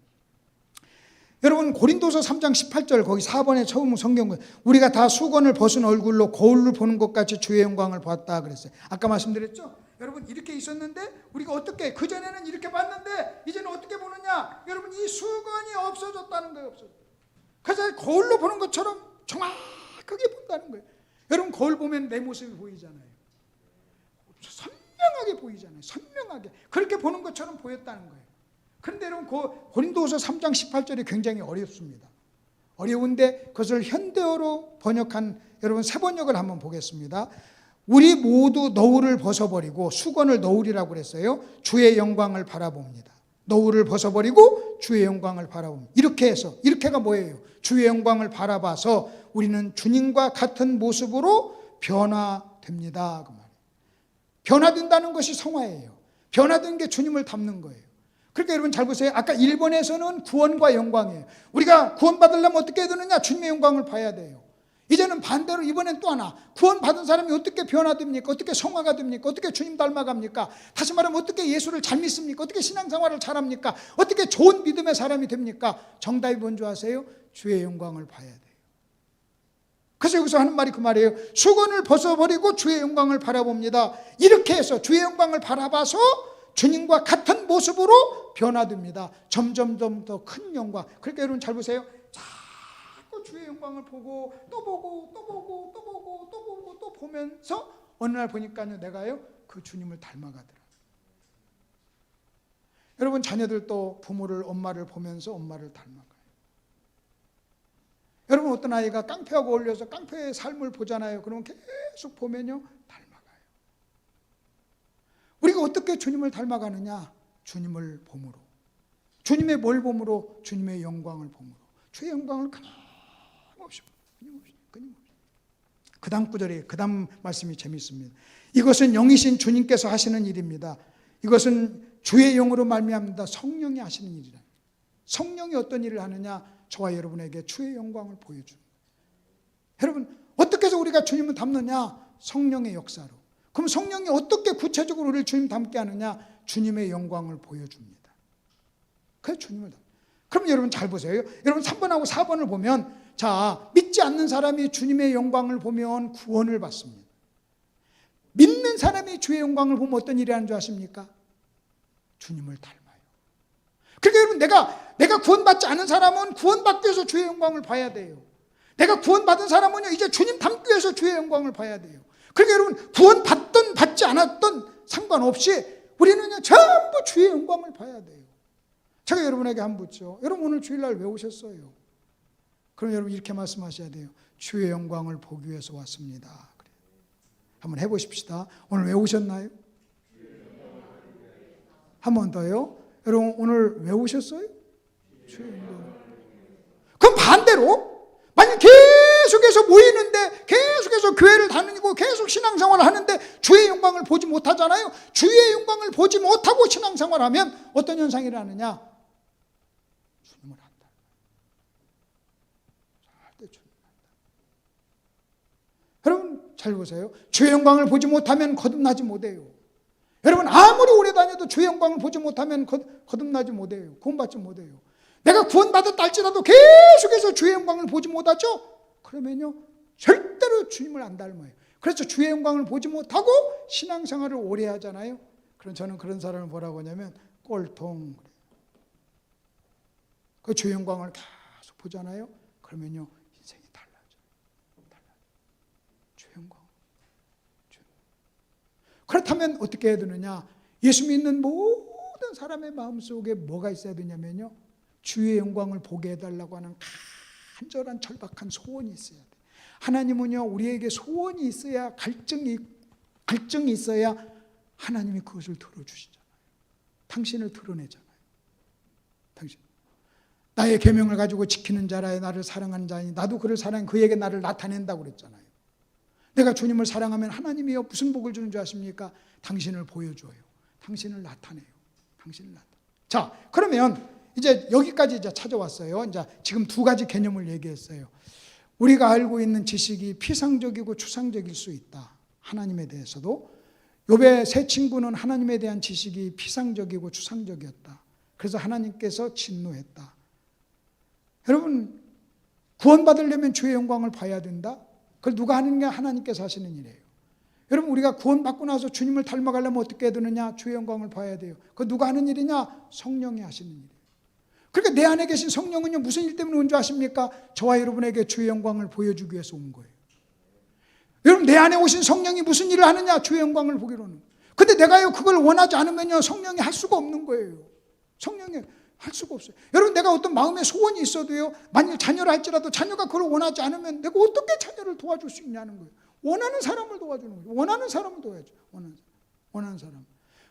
[SPEAKER 1] 여러분 고린도서 3장 18절 거기 4번에 처음 성경은 우리가 다 수건을 벗은 얼굴로 거울을 보는 것 같이 주의 영광을 봤다 그랬어요. 아까 말씀드렸죠. 여러분 이렇게 있었는데 우리가 어떻게 그전에는 이렇게 봤는데 이제는 어떻게 보느냐. 여러분 이 수건이 없어졌다는 거예요. 그래서 거울로 보는 것처럼 정확하게 본다는 거예요. 여러분 거울 보면 내 모습이 보이잖아요. 선명하게 보이잖아요. 선명하게 그렇게 보는 것처럼 보였다는 거예요. 그런데 여러분 고린도후서 3장 18절이 굉장히 어렵습니다. 어려운데 그것을 현대어로 번역한 여러분 새 번역을 한번 보겠습니다. 우리 모두 너울을 벗어버리고 수건을 너울이라고 그랬어요. 주의 영광을 바라봅니다. 너울을 벗어버리고 주의 영광을 바라봅니다. 이렇게 해서 이렇게가 뭐예요? 주의 영광을 바라봐서 우리는 주님과 같은 모습으로 변화됩니다. 그 말이에요. 변화된다는 것이 성화예요. 변화된 게 주님을 닮는 거예요. 그러니까 여러분 잘 보세요. 아까 1번에서는 구원과 영광이에요. 우리가 구원받으려면 어떻게 해야 되느냐? 주님의 영광을 봐야 돼요. 이제는 반대로 이번엔 또 하나. 구원받은 사람이 어떻게 변화됩니까? 어떻게 성화가 됩니까? 어떻게 주님 닮아갑니까? 다시 말하면 어떻게 예수를 잘 믿습니까? 어떻게 신앙생활을 잘합니까? 어떻게 좋은 믿음의 사람이 됩니까? 정답이 뭔지 아세요? 주의 영광을 봐야 돼요. 그래서 여기서 하는 말이 그 말이에요. 수건을 벗어버리고 주의 영광을 바라봅니다. 이렇게 해서 주의 영광을 바라봐서 주님과 같은 모습으로 변화됩니다. 점점점 더 큰 영광. 그러니까 여러분 잘 보세요. 자꾸 주의 영광을 보고 또 보고 또 보고 또 보고 또 보고 또 보면서 어느 날 보니까요 내가요 그 주님을 닮아가더라. 여러분 자녀들도 부모를 엄마를 보면서 엄마를 닮아가요. 여러분 어떤 아이가 깡패하고 어울려서 깡패의 삶을 보잖아요. 그러면 계속 보면요 닮아가요. 우리가 어떻게 주님을 닮아가느냐? 주님을 봄으로. 주님의 뭘 봄으로? 주님의 영광을 봄으로. 주의 영광을 끊임없이. 그 다음 구절에 그 다음 말씀이 재밌습니다. 이것은 영이신 주님께서 하시는 일입니다. 이것은 주의 영으로 말미암다 성령이 하시는 일이라. 성령이 어떤 일을 하느냐? 저와 여러분에게 주의 영광을 보여줍니다. 여러분 어떻게 해서 우리가 주님을 닮느냐? 성령의 역사로. 그럼 성령이 어떻게 구체적으로 우리를 주님 닮게 하느냐? 주님의 영광을 보여줍니다. 그래서 주님을 닮. 그럼 여러분 잘 보세요. 여러분 3번하고 4번을 보면 자 믿지 않는 사람이 주님의 영광을 보면 구원을 받습니다. 믿는 사람이 주의 영광을 보면 어떤 일이 하는 줄 아십니까? 주님을 닮아요. 그러니까 여러분 내가 구원받지 않은 사람은 구원받기 위해서 주의 영광을 봐야 돼요. 내가 구원받은 사람은요 이제 주님 닮기 위해서 주의 영광을 봐야 돼요. 그러니까 여러분 구원받든 받지 않았든 상관없이 우리는요 전부 주의 영광을 봐야 돼요. 제가 여러분에게 한번 묻죠. 여러분 오늘 주일날 왜 오셨어요? 그럼 여러분 이렇게 말씀하셔야 돼요. 주의 영광을 보기 위해서 왔습니다. 그래. 한번 해보십시다. 오늘 왜 오셨나요? 한 번 더요. 여러분 오늘 왜 오셨어요? 주의 영광. 그럼 반대로 만약 계속해서 모이는데 계속해서 교회를 다니는 가지고 계속 신앙생활을 하는데 주의 영광을 보지 못하잖아요. 주의 영광을 보지 못하고 신앙생활하면 어떤 현상이 일어나느냐? 주님을 안다. 절대 주님을 안다. 여러분 잘 보세요. 주의 영광을 보지 못하면 거듭나지 못해요. 여러분 아무리 오래 다녀도 주의 영광을 보지 못하면 거듭나지 못해요. 구원받지 못해요. 내가 구원받았다 할지라도 계속해서 주의 영광을 보지 못하죠? 그러면요 절대로 주님을 안 닮아요. 그래서 주의 영광을 보지 못하고 신앙생활을 오래 하잖아요. 그럼 저는 그런 사람을 뭐라고 하냐면 꼴통. 그 주의 영광을 계속 보잖아요. 그러면요 인생이 달라져요. 주의 영광. 그렇다면 어떻게 해야 되느냐? 예수 믿는 모든 사람의 마음속에 뭐가 있어야 되냐면요 주의 영광을 보게 해달라고 하는 간절한 절박한 소원이 있어야 돼. 하나님은요 우리에게 소원이 있어야 갈증이 있어야 하나님이 그것을 들어주시잖아요. 당신을 드러내잖아요. 당신 나의 계명을 가지고 지키는 자라에 나를 사랑하는 자니 나도 그를 사랑해 그에게 나를 나타낸다고 그랬잖아요. 내가 주님을 사랑하면 하나님이요 무슨 복을 주는 줄 아십니까? 당신을 보여줘요. 당신을 나타내요. 당신을 나타내. 자, 그러면 이제 여기까지 이제 찾아왔어요. 이제 지금 두 가지 개념을 얘기했어요. 우리가 알고 있는 지식이 피상적이고 추상적일 수 있다. 하나님에 대해서도. 욥의 세 친구는 하나님에 대한 지식이 피상적이고 추상적이었다. 그래서 하나님께서 진노했다. 여러분 구원받으려면 주의 영광을 봐야 된다. 그걸 누가 하는 게 하나님께서 하시는 일이에요. 여러분 우리가 구원받고 나서 주님을 닮아가려면 어떻게 해야 되느냐? 주의 영광을 봐야 돼요. 그거 누가 하는 일이냐? 성령이 하시는 일이에요. 그러니까 내 안에 계신 성령은요 무슨 일 때문에 온 줄 아십니까? 저와 여러분에게 주의 영광을 보여주기 위해서 온 거예요. 여러분 내 안에 오신 성령이 무슨 일을 하느냐? 주의 영광을 보기로는. 근데 내가요 그걸 원하지 않으면요 성령이 할 수가 없는 거예요. 성령이 할 수가 없어요. 여러분 내가 어떤 마음의 소원이 있어도요 만일 자녀를 할지라도 자녀가 그걸 원하지 않으면 내가 어떻게 자녀를 도와줄 수 있냐는 거예요. 원하는 사람을 도와주는 거예요. 원하는 사람을 도와야죠. 원하는 사람.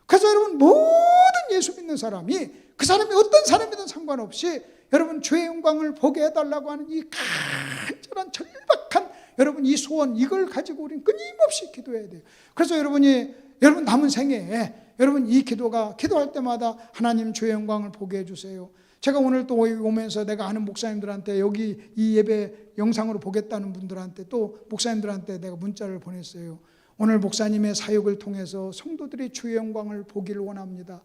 [SPEAKER 1] 그래서 여러분 모든 예수 믿는 사람이 그 사람이 어떤 사람이든 상관없이 여러분 주의 영광을 보게 해달라고 하는 이 간절한 절박한 여러분 이 소원 이걸 가지고 우리는 끊임없이 기도해야 돼요. 그래서 여러분 남은 생애에 여러분 이 기도할 때마다 하나님 주의 영광을 보게 해주세요. 제가 오늘 또 오면서 내가 아는 목사님들한테 여기 이 예배 영상으로 보겠다는 분들한테 또 목사님들한테 내가 문자를 보냈어요. 오늘 목사님의 사역을 통해서 성도들이 주의 영광을 보기를 원합니다.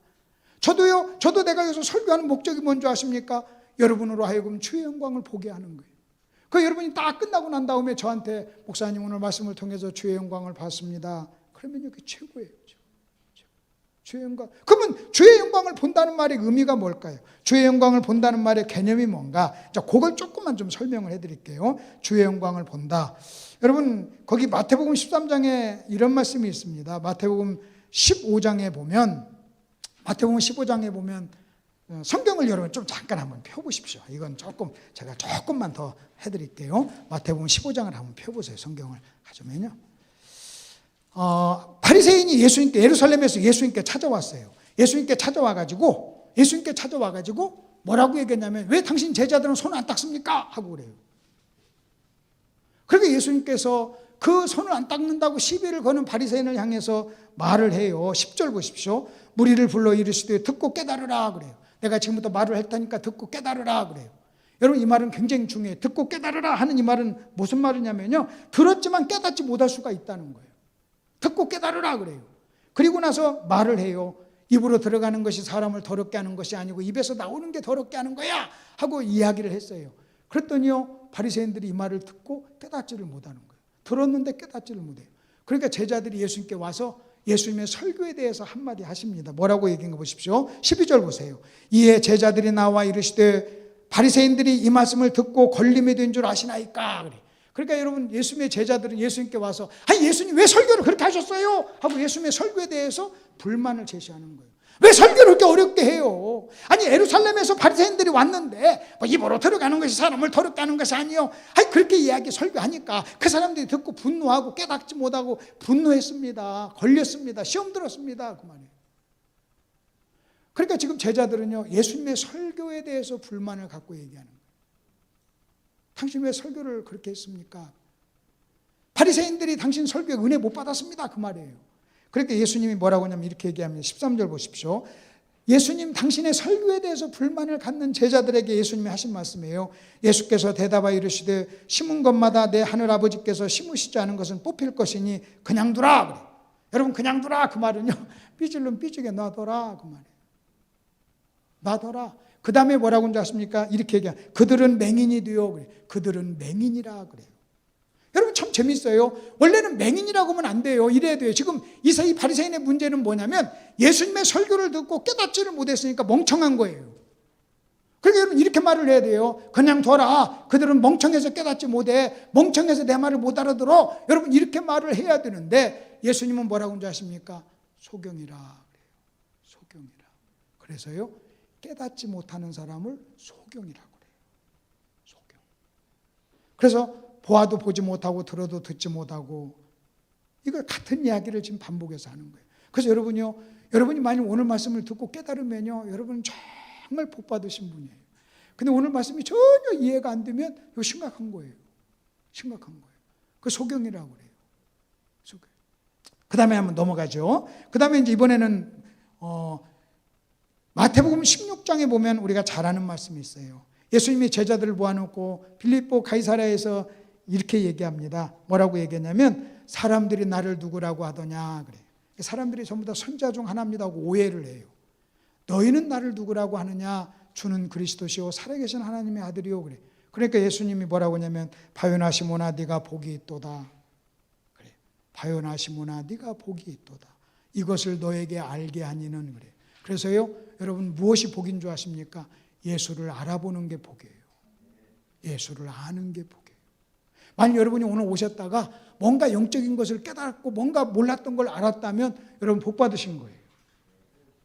[SPEAKER 1] 저도 내가 여기서 설교하는 목적이 뭔지 아십니까? 여러분으로 하여금 주의 영광을 보게 하는 거예요. 그 여러분이 딱 끝나고 난 다음에 저한테 목사님 오늘 말씀을 통해서 주의 영광을 봤습니다. 그러면 이게 최고예요. 주의 영광. 그러면 주의 영광을 본다는 말의 의미가 뭘까요? 주의 영광을 본다는 말의 개념이 뭔가? 자, 그걸 조금만 좀 설명을 해드릴게요. 주의 영광을 본다. 여러분 거기 마태복음 13장에 이런 말씀이 있습니다. 마태복음 15장에 보면 성경을 여러분 좀 잠깐 한번 펴보십시오. 이건 제가 조금만 더 해드릴게요. 마태복음 15장을 한번 펴보세요. 성경을 가져면요. 바리새인이 예루살렘에서 예수님께 찾아왔어요. 예수님께 찾아와가지고 뭐라고 얘기했냐면 왜 당신 제자들은 손 안 닦습니까? 하고 그래요. 그러니까 예수님께서 그 손을 안 닦는다고 시비를 거는 바리새인을 향해서 말을 해요. 10절 보십시오. 무리를 불러 이르시되 듣고 깨달으라 그래요. 내가 지금부터 말을 할 테니까 듣고 깨달으라 그래요. 여러분 이 말은 굉장히 중요해요. 듣고 깨달으라 하는 이 말은 무슨 말이냐면요. 들었지만 깨닫지 못할 수가 있다는 거예요. 듣고 깨달으라 그래요. 그리고 나서 말을 해요. 입으로 들어가는 것이 사람을 더럽게 하는 것이 아니고 입에서 나오는 게 더럽게 하는 거야 하고 이야기를 했어요. 그랬더니요 바리새인들이 이 말을 듣고 깨닫지를 못하는 거예요. 들었는데 깨닫지를 못해요. 그러니까 제자들이 예수님께 와서 예수님의 설교에 대해서 한마디 하십니다. 뭐라고 얘기한 거 보십시오. 12절 보세요. 이에 제자들이 나와 이르시되 바리새인들이 이 말씀을 듣고 걸림이 된 줄 아시나이까 그래. 그러니까 여러분 예수님의 제자들은 예수님께 와서 예수님 왜 설교를 그렇게 하셨어요? 하고 예수님의 설교에 대해서 불만을 제시하는 거예요. 왜 설교를 그렇게 어렵게 해요? 아니 예루살렘에서 바리새인들이 왔는데 입으로 들어가는 것이 사람을 더럽게 하는 것이 아니요. 그렇게 설교하니까 그 사람들이 듣고 분노하고 깨닫지 못하고 분노했습니다. 걸렸습니다. 시험 들었습니다. 그 말이에요. 그러니까 지금 제자들은요 예수님의 설교에 대해서 불만을 갖고 얘기하는 거예요. 당신 왜 설교를 그렇게 했습니까? 바리새인들이 당신 설교에 은혜 못 받았습니다. 그 말이에요. 그러니까 예수님이 뭐라고 하냐면 이렇게 얘기합니다. 13절 보십시오. 예수님 당신의 설교에 대해서 불만을 갖는 제자들에게 예수님이 하신 말씀이에요. 예수께서 대답하여 이르시되 심은 것마다 내 하늘 아버지께서 심으시지 않은 것은 뽑힐 것이니 그냥 두라. 그래. 여러분 그냥 두라 그 말은요. 삐질면 삐지게 놔둬라 그 말이에요. 놔둬라. 그 다음에 뭐라고 하는지 아십니까? 이렇게 얘기해요. 그들은 맹인이 되어 그래. 그들은 맹인이라 그래요. 여러분 참 재밌어요. 원래는 맹인이라고 하면 안 돼요. 이래야 돼요. 지금 이 바리새인의 문제는 뭐냐면 예수님의 설교를 듣고 깨닫지를 못했으니까 멍청한 거예요. 그러니까 여러분 이렇게 말을 해야 돼요. 그냥 둬라. 그들은 멍청해서 깨닫지 못해. 멍청해서 내 말을 못 알아들어. 여러분 이렇게 말을 해야 되는데 예수님은 뭐라고 하는지 아십니까? 소경이라 그래요. 소경이라. 그래서요 깨닫지 못하는 사람을 소경이라고 그래요. 소경. 그래서 보아도 보지 못하고 들어도 듣지 못하고 이거 같은 이야기를 지금 반복해서 하는 거예요. 그래서 여러분이 만약 오늘 말씀을 듣고 깨달으면요 여러분은 정말 복 받으신 분이에요. 근데 오늘 말씀이 전혀 이해가 안 되면 이거 심각한 거예요. 심각한 거예요. 그 소경이라고 그래요. 소경. 그 다음에 한번 넘어가죠. 그 다음에 이제 이번에는 마태복음 16장에 보면 우리가 잘 아는 말씀이 있어요. 예수님이 제자들을 모아놓고 빌립보 가이사랴에서 이렇게 얘기합니다. 뭐라고 얘기했냐면 사람들이 나를 누구라고 하더냐 그래. 사람들이 전부 다 선지자 중 하나입니다 하고 오해를 해요. 너희는 나를 누구라고 하느냐? 주는 그리스도시요 살아계신 하나님의 아들이요 그래. 그러니까 예수님이 뭐라고 하냐면 바요나 시몬아 네가 복이 있도다. 그래. 바요나 시몬아 네가 복이 있도다. 이것을 너에게 알게 하니는 그래. 그래서요 여러분 무엇이 복인 줄 아십니까? 예수를 알아보는 게 복이에요. 예수를 아는 게 복이에요. 만약 여러분이 오늘 오셨다가 뭔가 영적인 것을 깨닫고 뭔가 몰랐던 걸 알았다면 여러분 복 받으신 거예요.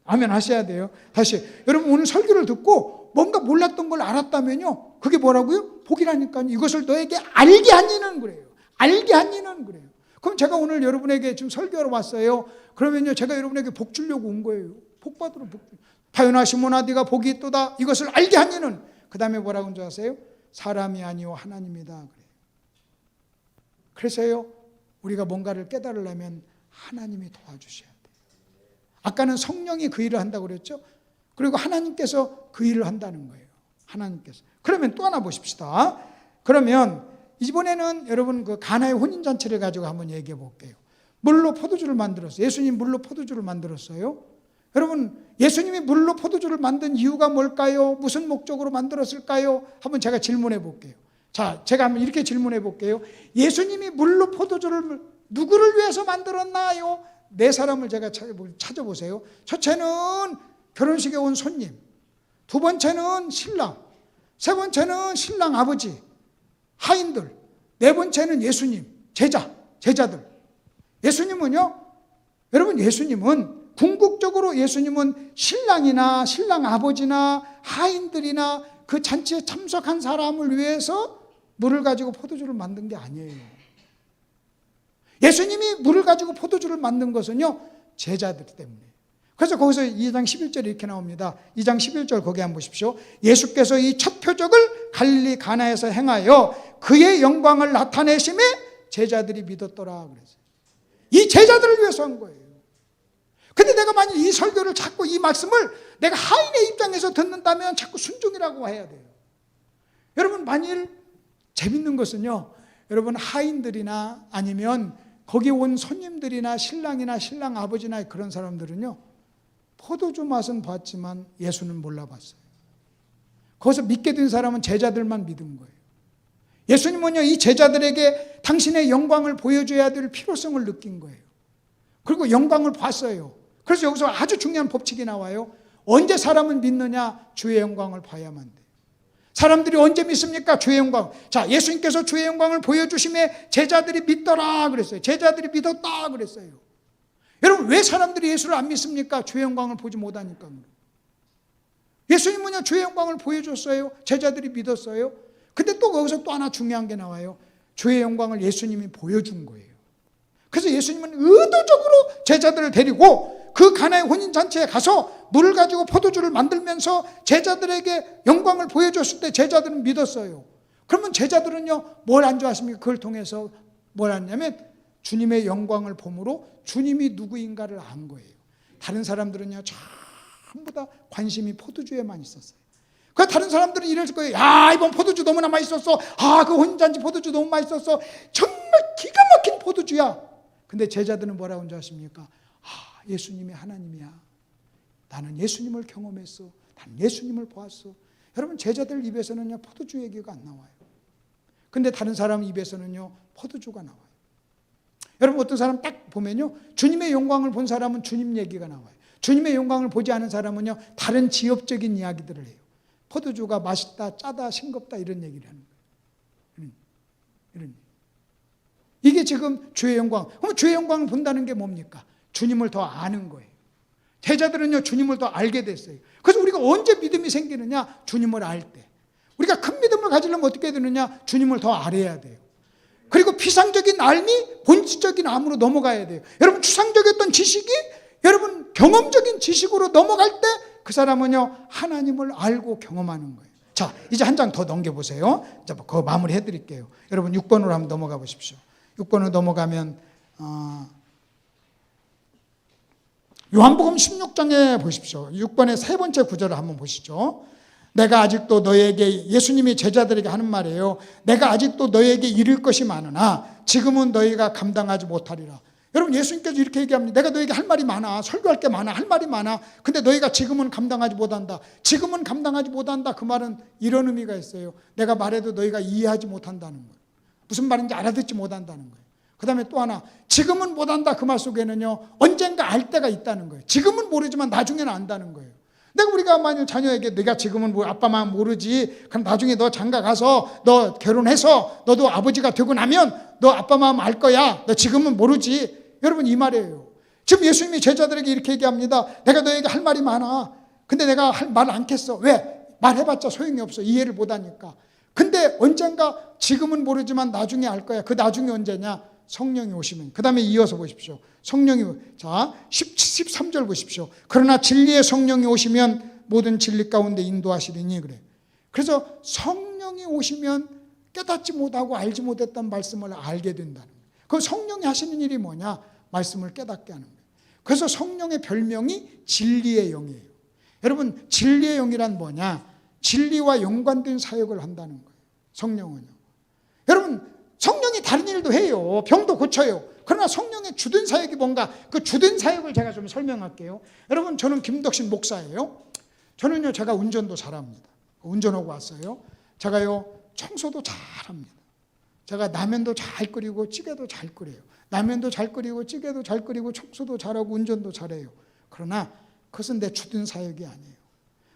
[SPEAKER 1] 아멘 하셔야 돼요. 다시 여러분 오늘 설교를 듣고 뭔가 몰랐던 걸 알았다면요 그게 뭐라고요? 복이라니까요. 이것을 너에게 알게 하니는 그래요. 알게 하니는 그래요. 그럼 제가 오늘 여러분에게 지금 설교하러 왔어요. 그러면요 제가 여러분에게 복 주려고 온 거예요. 복 받으러 복 주려고. 바요나 시몬아 네가 복이 있도다. 이것을 알게 하니는 그 다음에 뭐라고 하는지 아세요? 사람이 아니요 하나님이다 그래요. 그래서요 우리가 뭔가를 깨달으려면 하나님이 도와주셔야 돼요. 아까는 성령이 그 일을 한다고 그랬죠. 그리고 하나님께서 그 일을 한다는 거예요. 하나님께서. 그러면 또 하나 보십시다. 그러면 이번에는 여러분 그 가나의 혼인잔치를 가지고 한번 얘기해 볼게요. 물로 포도주를 만들었어요. 예수님 물로 포도주를 만들었어요. 여러분 예수님이 물로 포도주를 만든 이유가 뭘까요? 무슨 목적으로 만들었을까요? 한번 제가 질문해 볼게요. 자, 제가 한번 이렇게 질문해 볼게요. 예수님이 물로 포도주를 누구를 위해서 만들었나요? 네 사람을 제가 찾아보세요. 첫째는 결혼식에 온 손님, 두 번째는 신랑, 세 번째는 신랑 아버지, 하인들, 네 번째는 예수님, 제자들. 예수님은요, 여러분 예수님은 궁극적으로 예수님은 신랑이나 신랑 아버지나 하인들이나 그 잔치에 참석한 사람을 위해서 물을 가지고 포도주를 만든 게 아니에요. 예수님이 물을 가지고 포도주를 만든 것은요 제자들 때문에. 그래서 거기서 2장 11절에 이렇게 나옵니다. 2장 11절 거기 한번 보십시오. 예수께서 이 첫 표적을 갈릴리 가나에서 행하여 그의 영광을 나타내심에 제자들이 믿었더라 그랬어요. 이 제자들을 위해서 한 거예요. 근데 내가 만약 이 설교를 자꾸 이 말씀을 내가 하인의 입장에서 듣는다면 자꾸 순종이라고 해야 돼요. 여러분 만일 재밌는 것은요, 여러분 하인들이나 아니면 거기 온 손님들이나 신랑이나 신랑 아버지나 그런 사람들은요 포도주 맛은 봤지만 예수는 몰라봤어요. 거기서 믿게 된 사람은 제자들만 믿은 거예요. 예수님은요 이 제자들에게 당신의 영광을 보여줘야 될 필요성을 느낀 거예요. 그리고 영광을 봤어요. 그래서 여기서 아주 중요한 법칙이 나와요. 언제 사람은 믿느냐? 주의 영광을 봐야만 돼. 사람들이 언제 믿습니까? 주의 영광. 자, 예수님께서 주의 영광을 보여주심에 제자들이 믿더라 그랬어요. 제자들이 믿었다 그랬어요. 여러분 왜 사람들이 예수를 안 믿습니까? 주의 영광을 보지 못하니까. 예수님은요 주의 영광을 보여줬어요. 제자들이 믿었어요. 근데 또 거기서 또 하나 중요한 게 나와요. 주의 영광을 예수님이 보여준 거예요. 그래서 예수님은 의도적으로 제자들을 데리고 그 가나의 혼인잔치에 가서 물을 가지고 포도주를 만들면서 제자들에게 영광을 보여줬을 때 제자들은 믿었어요. 그러면 제자들은요 뭘 안 좋아하십니까? 그걸 통해서 뭘 알았냐면 주님의 영광을 봄으로 주님이 누구인가를 안 거예요. 다른 사람들은요 전부 다 관심이 포도주에만 있었어요. 그 다른 사람들은 이랬을 거예요. 야, 이번 포도주 너무나 맛있었어. 아, 그 혼잔지 포도주 너무 맛있었어. 정말 기가 막힌 포도주야. 근데 제자들은 뭐라고 하는 줄 아십니까? 아, 예수님이 하나님이야. 나는 예수님을 경험했어. 나는 예수님을 보았어. 여러분, 제자들 입에서는요 포도주 얘기가 안 나와요. 근데 다른 사람 입에서는요 포도주가 나와요. 여러분, 어떤 사람 딱 보면요 주님의 영광을 본 사람은 주님 얘기가 나와요. 주님의 영광을 보지 않은 사람은요 다른 지엽적인 이야기들을 해요. 포도주가 맛있다, 짜다, 싱겁다 이런 얘기를 하는 거예요. 이런. 이게 지금 주의 영광. 그럼 주의 영광을 본다는 게 뭡니까? 주님을 더 아는 거예요. 제자들은요 주님을 더 알게 됐어요. 그래서 우리가 언제 믿음이 생기느냐? 주님을 알 때. 우리가 큰 믿음을 가지려면 어떻게 해야 되느냐? 주님을 더 알아야 돼요. 그리고 피상적인 알미 본질적인 암으로 넘어가야 돼요. 여러분, 추상적이었던 지식이 여러분 경험적인 지식으로 넘어갈 때 그 사람은요 하나님을 알고 경험하는 거예요. 자, 이제 한 장 더 넘겨보세요. 이제 그거 마무리 해드릴게요. 여러분 6번으로 한번 넘어가 보십시오. 6번으로 넘어가면 요한복음 16장에 보십시오. 6번의 세 번째 구절을 한번 보시죠. 내가 아직도 너에게, 예수님이 제자들에게 하는 말이에요. 내가 아직도 너에게 이를 것이 많으나 지금은 너희가 감당하지 못하리라. 여러분, 예수님께서 이렇게 얘기합니다. 내가 너에게 할 말이 많아. 설교할 게 많아. 할 말이 많아. 근데 너희가 지금은 감당하지 못한다. 지금은 감당하지 못한다. 그 말은 이런 의미가 있어요. 내가 말해도 너희가 이해하지 못한다는 거예요. 무슨 말인지 알아듣지 못한다는 거예요. 그 다음에 또 하나, 지금은 못한다. 그 말 속에는요 언젠가 알 때가 있다는 거예요. 지금은 모르지만 나중에는 안다는 거예요. 내가 우리가 만약 자녀에게 내가 지금은 뭐 아빠만 모르지, 그럼 나중에 너 장가 가서 너 결혼해서 너도 아버지가 되고 나면 너 아빠 마음 알 거야. 너 지금은 모르지. 여러분, 이 말이에요. 지금 예수님이 제자들에게 이렇게 얘기합니다. 내가 너에게 할 말이 많아. 근데 내가 말 않겠어. 왜? 말해봤자 소용이 없어. 이해를 못하니까. 근데 언젠가, 지금은 모르지만 나중에 알 거야. 그 나중에 언제냐? 성령이 오시면. 그 다음에 이어서 보십시오. 성령이, 자 13절 보십시오. 그러나 진리의 성령이 오시면 모든 진리 가운데 인도하시리니. 그래. 그래서 성령이 오시면 깨닫지 못하고 알지 못했던 말씀을 알게 된다는 거예요. 그 성령이 하시는 일이 뭐냐? 말씀을 깨닫게 하는 거예요. 그래서 성령의 별명이 진리의 영이에요. 여러분, 진리의 영이란 뭐냐? 진리와 연관된 사역을 한다는 거예요. 성령은요. 여러분, 성령이 다른 일도 해요. 병도 고쳐요. 그러나 성령의 주된 사역이 뭔가, 그 주된 사역을 제가 좀 설명할게요. 여러분, 저는 김덕신 목사예요. 저는요 제가 운전도 잘합니다. 운전하고 왔어요. 제가요 청소도 잘합니다. 제가 라면도 잘 끓이고 찌개도 잘 끓여요. 라면도 잘 끓이고 찌개도 잘 끓이고 청소도 잘하고 운전도 잘해요. 그러나 그것은 내 주된 사역이 아니에요.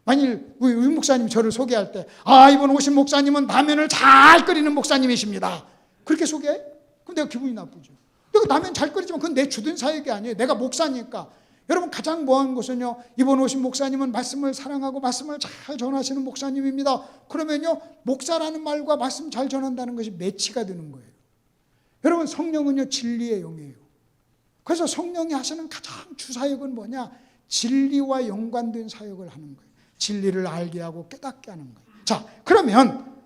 [SPEAKER 1] 만일 우리 목사님 저를 소개할 때, 이번 오신 목사님은 라면을 잘 끓이는 목사님이십니다. 그렇게 소개해? 그럼 내가 기분이 나쁘죠. 내가 라면 잘 끓이지만 그건 내 주된 사역이 아니에요. 내가 목사니까. 여러분, 가장 뭐한 것은요, 이번 오신 목사님은 말씀을 사랑하고 말씀을 잘 전하시는 목사님입니다. 그러면요, 목사라는 말과 말씀 잘 전한다는 것이 매치가 되는 거예요. 여러분, 성령은요 진리의 영이에요. 그래서 성령이 하시는 가장 주사역은 뭐냐? 진리와 연관된 사역을 하는 거예요. 진리를 알게 하고 깨닫게 하는 거예요. 자, 그러면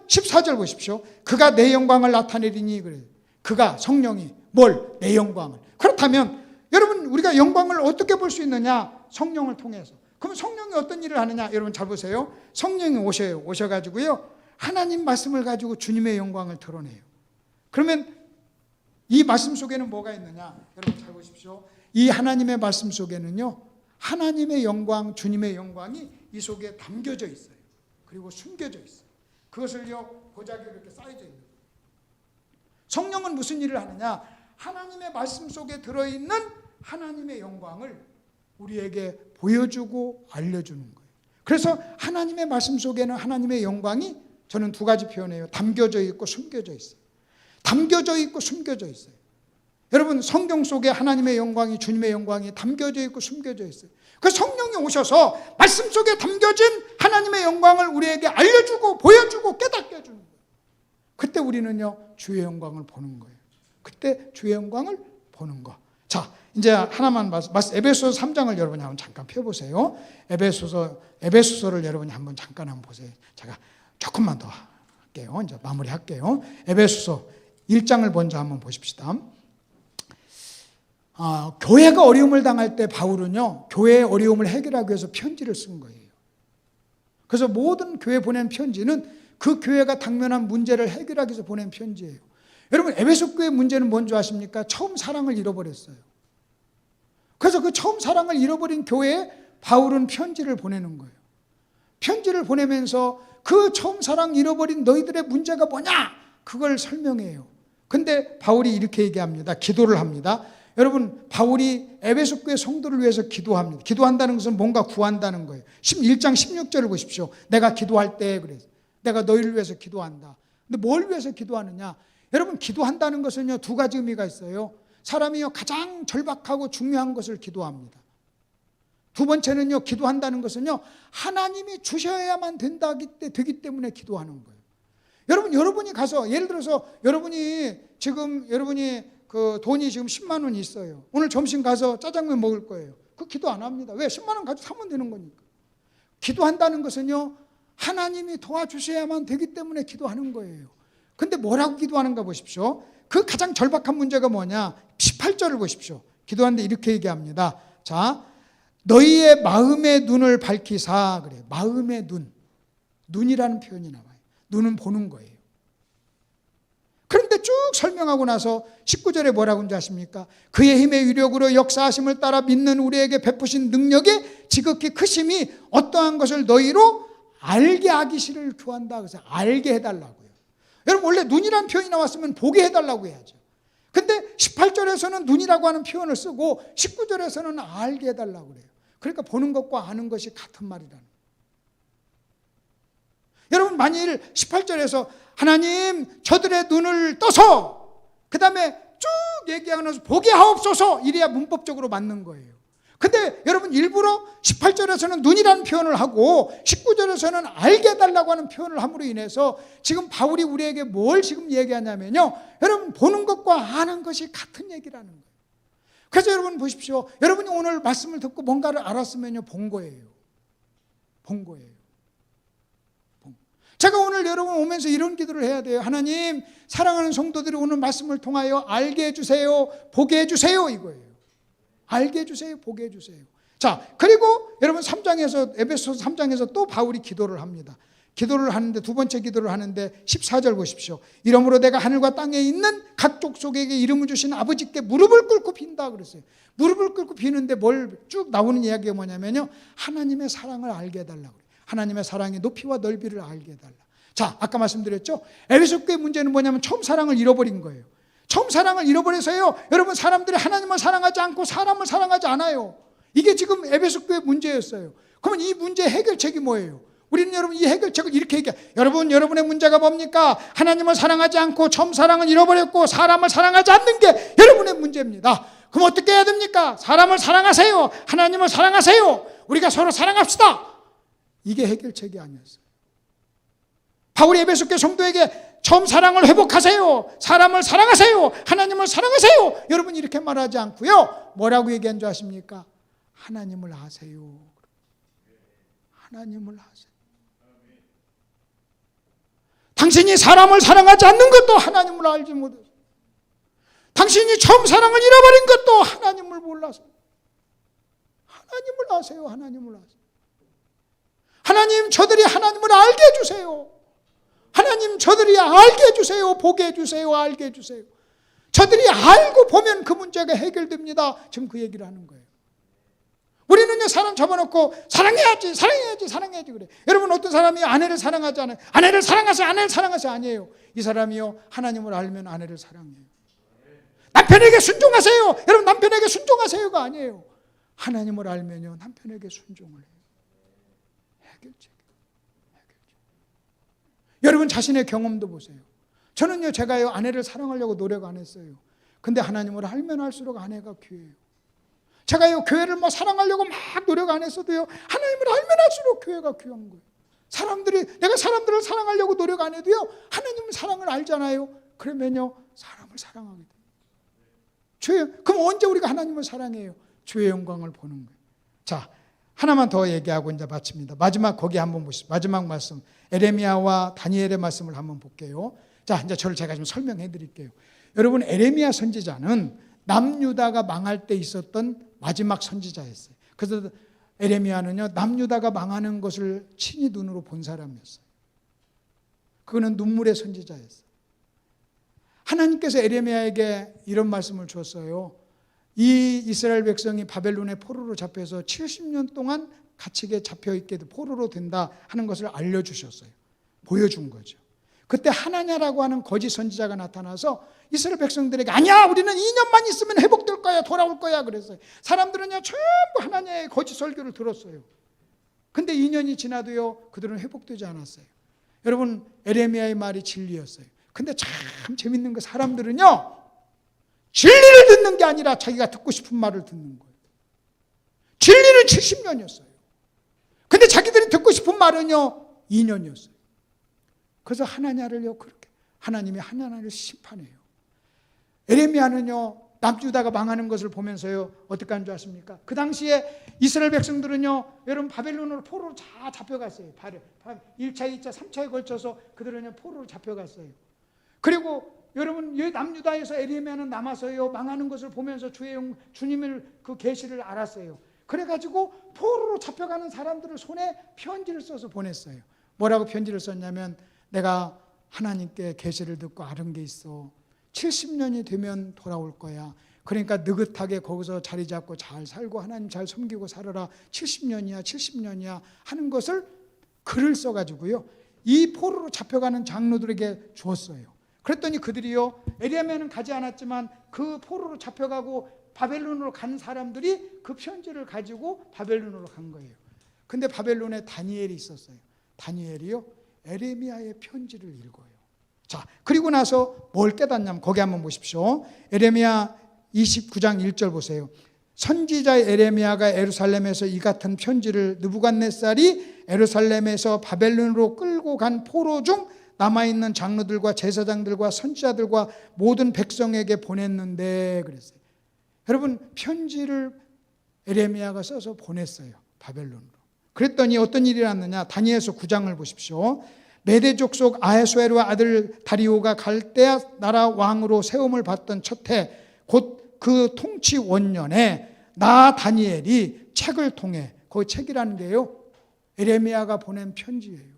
[SPEAKER 1] 14절 보십시오. 그가 내 영광을 나타내리니. 그래요. 그가, 성령이 뭘? 내 영광을. 그렇다면 여러분, 우리가 영광을 어떻게 볼 수 있느냐? 성령을 통해서. 그럼 성령이 어떤 일을 하느냐? 여러분 잘 보세요. 성령이 오셔요. 오셔가지고요 하나님 말씀을 가지고 주님의 영광을 드러내요. 그러면 이 말씀 속에는 뭐가 있느냐? 여러분 잘 보십시오. 이 하나님의 말씀 속에는요 하나님의 영광, 주님의 영광이 이 속에 담겨져 있어요. 그리고 숨겨져 있어요. 그것을요 보자기로 이렇게 쌓여져 있는 거예요. 성령은 무슨 일을 하느냐? 하나님의 말씀 속에 들어있는 하나님의 영광을 우리에게 보여주고 알려주는 거예요. 그래서 하나님의 말씀 속에는 하나님의 영광이, 저는 두 가지 표현해요. 담겨져 있고 숨겨져 있어요. 담겨져 있고 숨겨져 있어요. 여러분, 성경 속에 하나님의 영광이, 주님의 영광이 담겨져 있고 숨겨져 있어요. 그 성령이 오셔서 말씀 속에 담겨진 하나님의 영광을 우리에게 알려주고 보여주고 깨닫게 해주는 거예요. 그때 우리는요 주의 영광을 보는 거예요. 그때 주의 영광을 보는 거. 자, 이제 하나만 에베소서 3장을 여러분이 한번 잠깐 펴보세요. 에베소서를 여러분이 한번 잠깐 보세요. 제가 조금만 더 할게요. 이제 마무리할게요. 에베소서 1장을 먼저 한번 보십시다. 교회가 어려움을 당할 때 바울은요, 교회의 어려움을 해결하기 위해서 편지를 쓴 거예요. 그래서 모든 교회 보낸 편지는 그 교회가 당면한 문제를 해결하기 위해서 보낸 편지예요. 여러분, 에베소 교회 문제는 뭔지 아십니까? 처음 사랑을 잃어버렸어요. 그래서 그 처음 사랑을 잃어버린 교회에 바울은 편지를 보내는 거예요. 편지를 보내면서 그 처음 사랑 잃어버린 너희들의 문제가 뭐냐? 그걸 설명해요. 근데 바울이 이렇게 얘기합니다. 기도를 합니다. 여러분, 바울이 에베소 교회 성도를 위해서 기도합니다. 기도한다는 것은 뭔가 구한다는 거예요. 1장 16절을 보십시오. 내가 기도할 때 그래서 내가 너희를 위해서 기도한다. 근데 뭘 위해서 기도하느냐? 여러분, 기도한다는 것은요, 두 가지 의미가 있어요. 사람이요, 가장 절박하고 중요한 것을 기도합니다. 두 번째는요, 기도한다는 것은요, 하나님이 주셔야만 되기 때문에 기도하는 거예요. 여러분이 가서, 예를 들어서 여러분이 그 돈이 지금 10만 원이 있어요. 오늘 점심 가서 짜장면 먹을 거예요. 그 기도 안 합니다. 왜? 10만 원 가지고 사면 되는 거니까. 기도한다는 것은요, 하나님이 도와주셔야만 되기 때문에 기도하는 거예요. 근데 뭐라고 기도하는가 보십시오. 그 가장 절박한 문제가 뭐냐? 18절을 보십시오. 기도하는데 이렇게 얘기합니다. 자, 너희의 마음의 눈을 밝히사, 그래요. 마음의 눈. 눈이라는 표현이 나와요. 눈은 보는 거예요. 그런데 쭉 설명하고 나서 19절에 뭐라고 하는지 아십니까? 그의 힘의 위력으로 역사하심을 따라 믿는 우리에게 베푸신 능력의 지극히 크심이 어떠한 것을 너희로 알게 하기를 구한다. 그래서 알게 해달라고요. 여러분, 원래 눈이라는 표현이 나왔으면 보게 해달라고 해야죠. 근데 18절에서는 눈이라고 하는 표현을 쓰고 19절에서는 알게 해달라고 그래요. 그러니까 보는 것과 아는 것이 같은 말이라는 거예요. 여러분, 만일 18절에서 하나님 저들의 눈을 떠서 그 다음에 쭉 얘기하면서 보게 하옵소서, 이래야 문법적으로 맞는 거예요. 근데 여러분, 일부러 18절에서는 눈이라는 표현을 하고 19절에서는 알게 해달라고 하는 표현을 함으로 인해서 지금 바울이 우리에게 뭘 지금 얘기하냐면요, 여러분, 보는 것과 아는 것이 같은 얘기라는 거예요. 그래서 여러분 보십시오. 여러분이 오늘 말씀을 듣고 뭔가를 알았으면요, 본 거예요. 본 거예요. 제가 오늘 여러분 오면서 이런 기도를 해야 돼요. 하나님, 사랑하는 성도들이 오늘 말씀을 통하여 알게 해주세요, 보게 해주세요, 이거예요. 알게 해주세요, 보게 해주세요. 자, 그리고 여러분 3장에서, 에베소서 3장에서 또 바울이 기도를 합니다. 기도를 하는데, 두 번째 기도를 하는데 14절 보십시오. 이러므로 내가 하늘과 땅에 있는 각 족속에게 이름을 주신 아버지께 무릎을 꿇고 빈다 그랬어요. 무릎을 꿇고 비는데 뭘 쭉 나오는 이야기가 뭐냐면요, 하나님의 사랑을 알게 해달라고 그래요. 하나님의 사랑의 높이와 넓이를 알게 해달라. 자, 아까 말씀드렸죠. 에베소 교회 문제는 뭐냐면 처음 사랑을 잃어버린 거예요. 처음 사랑을 잃어버려서요, 여러분, 사람들이 하나님을 사랑하지 않고 사람을 사랑하지 않아요. 이게 지금 에베소 교회 문제였어요. 그러면 이 문제 해결책이 뭐예요? 우리는 여러분 이 해결책을 이렇게 얘기해요. 여러분의 문제가 뭡니까? 하나님을 사랑하지 않고 처음 사랑을 잃어버렸고 사람을 사랑하지 않는 게 여러분의 문제입니다. 그럼 어떻게 해야 됩니까? 사람을 사랑하세요. 하나님을 사랑하세요. 우리가 서로 사랑합시다. 이게 해결책이 아니었어요. 바울이 에베소 교회 성도에게 처음 사랑을 회복하세요. 사람을 사랑하세요. 하나님을 사랑하세요. 여러분 이렇게 말하지 않고요, 뭐라고 얘기한 줄 아십니까? 하나님을 아세요. 하나님을 아세요. 당신이 사람을 사랑하지 않는 것도 하나님을 알지 못해서, 당신이 처음 사랑을 잃어버린 것도 하나님을 몰라서. 하나님을 아세요. 하나님을 아세요. 하나님, 저들이 하나님을 알게 해주세요. 하나님, 저들이 알게 해주세요. 보게 해주세요. 알게 해주세요. 저들이 알고 보면 그 문제가 해결됩니다. 지금 그 얘기를 하는 거예요. 우리는요, 사람 잡아놓고 사랑해야지, 사랑해야지, 사랑해야지 그래. 여러분, 어떤 사람이 아내를 사랑하지 않아요. 아내를 사랑하세요, 아내를 사랑하세요. 아니에요. 이 사람이요, 하나님을 알면 아내를 사랑해요. 남편에게 순종하세요. 여러분, 남편에게 순종하세요가 아니에요. 하나님을 알면요, 남편에게 순종을 해요. 해결책. 여러분 자신의 경험도 보세요. 저는요, 제가요, 아내를 사랑하려고 노력 안 했어요. 근데 하나님을 알면 알수록 아내가 귀해요. 제가요, 교회를 사랑하려고 막 노력 안 했어도요, 하나님을 알면 알수록 교회가 귀한 거예요. 내가 사람들을 사랑하려고 노력 안 해도요, 하나님 사랑을 알잖아요. 그러면요, 사람을 사랑하게 돼요. 그럼 언제 우리가 하나님을 사랑해요? 주의 영광을 보는 거예요. 자, 하나만 더 얘기하고 이제 마칩니다. 마지막 거기 한번 보시죠. 마지막 말씀, 에레미야와 다니엘의 말씀을 한번 볼게요. 자, 이제 저를 제가 좀 설명해 드릴게요. 여러분, 에레미야 선지자는 남유다가 망할 때 있었던 마지막 선지자였어요. 그래서 에레미야는요, 남유다가 망하는 것을 친히 눈으로 본 사람이었어요. 그거는 눈물의 선지자였어요. 하나님께서 에레미야에게 이런 말씀을 주었어요. 이 이스라엘 백성이 바벨론의 포로로 잡혀서 70년 동안 갇히게 잡혀있게 포로로 된다 하는 것을 알려주셨어요. 보여준 거죠. 그때 하나냐라고 하는 거짓 선지자가 나타나서 이스라엘 백성들에게 아니야, 우리는 2년만 있으면 회복될 거야, 돌아올 거야 그랬어요. 사람들은요 전부 하나냐의 거짓 설교를 들었어요. 근데 2년이 지나도요 그들은 회복되지 않았어요. 여러분, 에레미야의 말이 진리였어요. 근데 참 재밌는 거, 사람들은요 진리를 듣는 게 아니라 자기가 듣고 싶은 말을 듣는 거예요. 진리는 70년이었어요. 근데 자기들이 듣고 싶은 말은요 2년이었어요. 그래서 하나냐를요 그렇게 하나님이 하나냐를 심판해요. 에레미야는요 남유다가 망하는 것을 보면서요 어떻게 하는 줄 아십니까? 그 당시에 이스라엘 백성들은요 여러분 바벨론으로 포로로 다 잡혀갔어요. 1차, 2차, 3차에 걸쳐서 그들은요 포로로 잡혀갔어요. 그리고 여러분 남유다에서 에레미야는 남아서요 망하는 것을 보면서 주님을 그 계시를 알았어요. 그래가지고 포로로 잡혀가는 사람들을 손에 편지를 써서 보냈어요. 뭐라고 편지를 썼냐면, 내가 하나님께 계시를 듣고 알은 게 있어. 70년이 되면 돌아올 거야. 그러니까 느긋하게 거기서 자리 잡고 잘 살고 하나님 잘 섬기고 살아라. 70년이야 하는 것을 글을 써가지고요 이 포로로 잡혀가는 장로들에게 주었어요. 그랬더니 그들이요 에레미야는 가지 않았지만 그 포로로 잡혀가고 바벨론으로 간 사람들이 그 편지를 가지고 바벨론으로 간 거예요. 근데 바벨론에 다니엘이 있었어요. 다니엘이요 에레미야의 편지를 읽어요. 자, 그리고 나서 뭘 깨닫냐면 거기 한번 보십시오. 에레미야 29장 1절 보세요. 선지자 에레미야가 예루살렘에서 이 같은 편지를 느부갓네살이 예루살렘에서 바벨론으로 끌고 간 포로 중 남아있는 장로들과 제사장들과 선지자들과 모든 백성에게 보냈는데 그랬어요. 여러분, 편지를 에레미야가 써서 보냈어요. 바벨론으로. 그랬더니 어떤 일이 났느냐. 다니엘서 9장을 보십시오. 메대 족속 아하수에르와 아들 다리오가 갈대아 나라 왕으로 세움을 받던 첫 해 곧 그 통치 원년에 나 다니엘이 책을 통해, 거기 책이라는 게요 에레미야가 보낸 편지예요.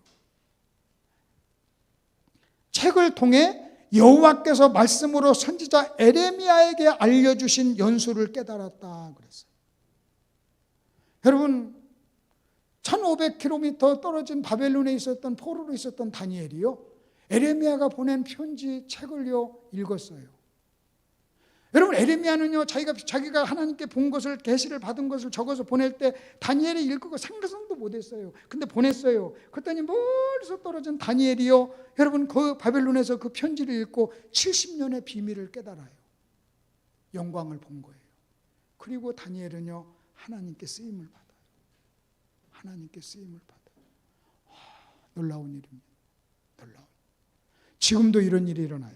[SPEAKER 1] 책을 통해 여호와께서 말씀으로 선지자 에레미야에게 알려주신 연수를 깨달았다 그랬어요. 여러분, 1500km 떨어진 바벨론에 있었던 포로로 있었던 다니엘이요 에레미야가 보낸 편지 책을요 읽었어요. 여러분, 에레미야는요 자기가 하나님께 본 것을, 계시를 받은 것을 적어서 보낼 때 다니엘이 읽고 상상도 못했어요. 근데 보냈어요. 그랬더니 멀리서 떨어진 다니엘이요 여러분 그 바벨론에서 그 편지를 읽고 70년의 비밀을 깨달아요. 영광을 본 거예요. 그리고 다니엘은요 하나님께 쓰임을 받아요. 하나님께 쓰임을 받아요. 놀라운 일입니다. 놀라운. 지금도 이런 일이 일어나요.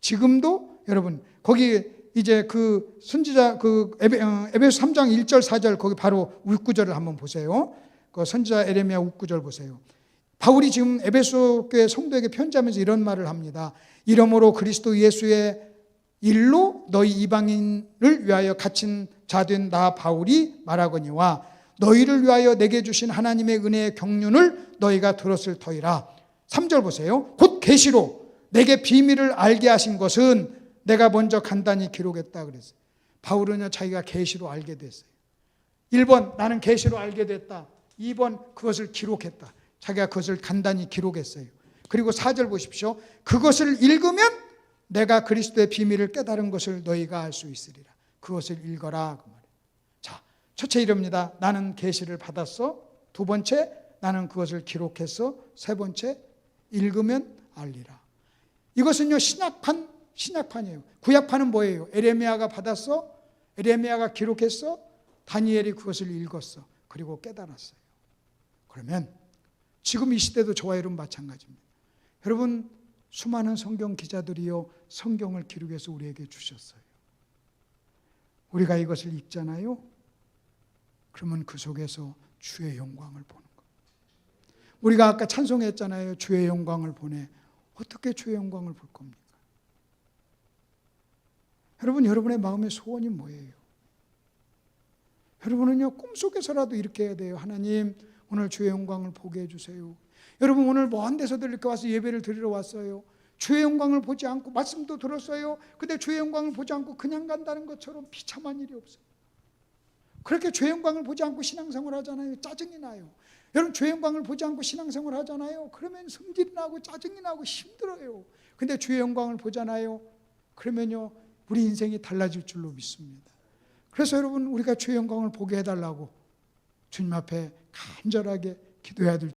[SPEAKER 1] 지금도 여러분 거기 이제 그 선지자 그 에베소 3장 1절 4절 거기 바로 윗구절을 한번 보세요. 그 선지자 에레미야 윗구절 보세요. 바울이 지금 에베소 교회 성도에게 편지하면서 이런 말을 합니다. 이러므로 그리스도 예수의 일로 너희 이방인을 위하여 갇힌 자 된 나 바울이 말하거니와 너희를 위하여 내게 주신 하나님의 은혜의 경륜을 너희가 들었을 터이라. 3절 보세요. 곧 계시로 내게 비밀을 알게 하신 것은 내가 먼저 간단히 기록했다 그랬어요. 바울은요 자기가 계시로 알게 됐어요. 1번 나는 계시로 알게 됐다. 2번 그것을 기록했다. 자기가 그것을 간단히 기록했어요. 그리고 4절 보십시오. 그것을 읽으면 내가 그리스도의 비밀을 깨달은 것을 너희가 알 수 있으리라. 그것을 읽어라 그 말이에요. 자, 첫째 이럽니다. 나는 계시를 받았어. 두 번째 나는 그것을 기록했어. 세 번째 읽으면 알리라. 이것은요 신약판이에요. 구약판은 뭐예요? 에레미야가 받았어. 에레미야가 기록했어. 다니엘이 그것을 읽었어. 그리고 깨달았어요. 그러면 지금 이 시대도 저와 여러분 마찬가지입니다. 여러분, 수많은 성경 기자들이요 성경을 기록해서 우리에게 주셨어요. 우리가 이것을 읽잖아요. 그러면 그 속에서 주의 영광을 보는 거예요. 우리가 아까 찬송했잖아요. 주의 영광을 보내. 어떻게 주의 영광을 볼 겁니까? 여러분, 여러분의 마음의 소원이 뭐예요? 여러분은요, 꿈속에서라도 이렇게 해야 돼요. 하나님, 오늘 주의 영광을 보게 해주세요. 여러분, 오늘 먼 데서도 이렇게 와서 예배를 드리러 왔어요. 주의 영광을 보지 않고 말씀도 들었어요. 근데 주의 영광을 보지 않고 그냥 간다는 것처럼 비참한 일이 없어요. 그렇게 주의 영광을 보지 않고 신앙생활 하잖아요. 짜증이 나요. 여러분, 주의 영광을 보지 않고 신앙생활 하잖아요. 그러면 성질이 나고 짜증이 나고 힘들어요. 근데 주의 영광을 보잖아요. 그러면요, 우리 인생이 달라질 줄로 믿습니다. 그래서 여러분, 우리가 주의 영광을 보게 해달라고 주님 앞에 간절하게 기도해야 될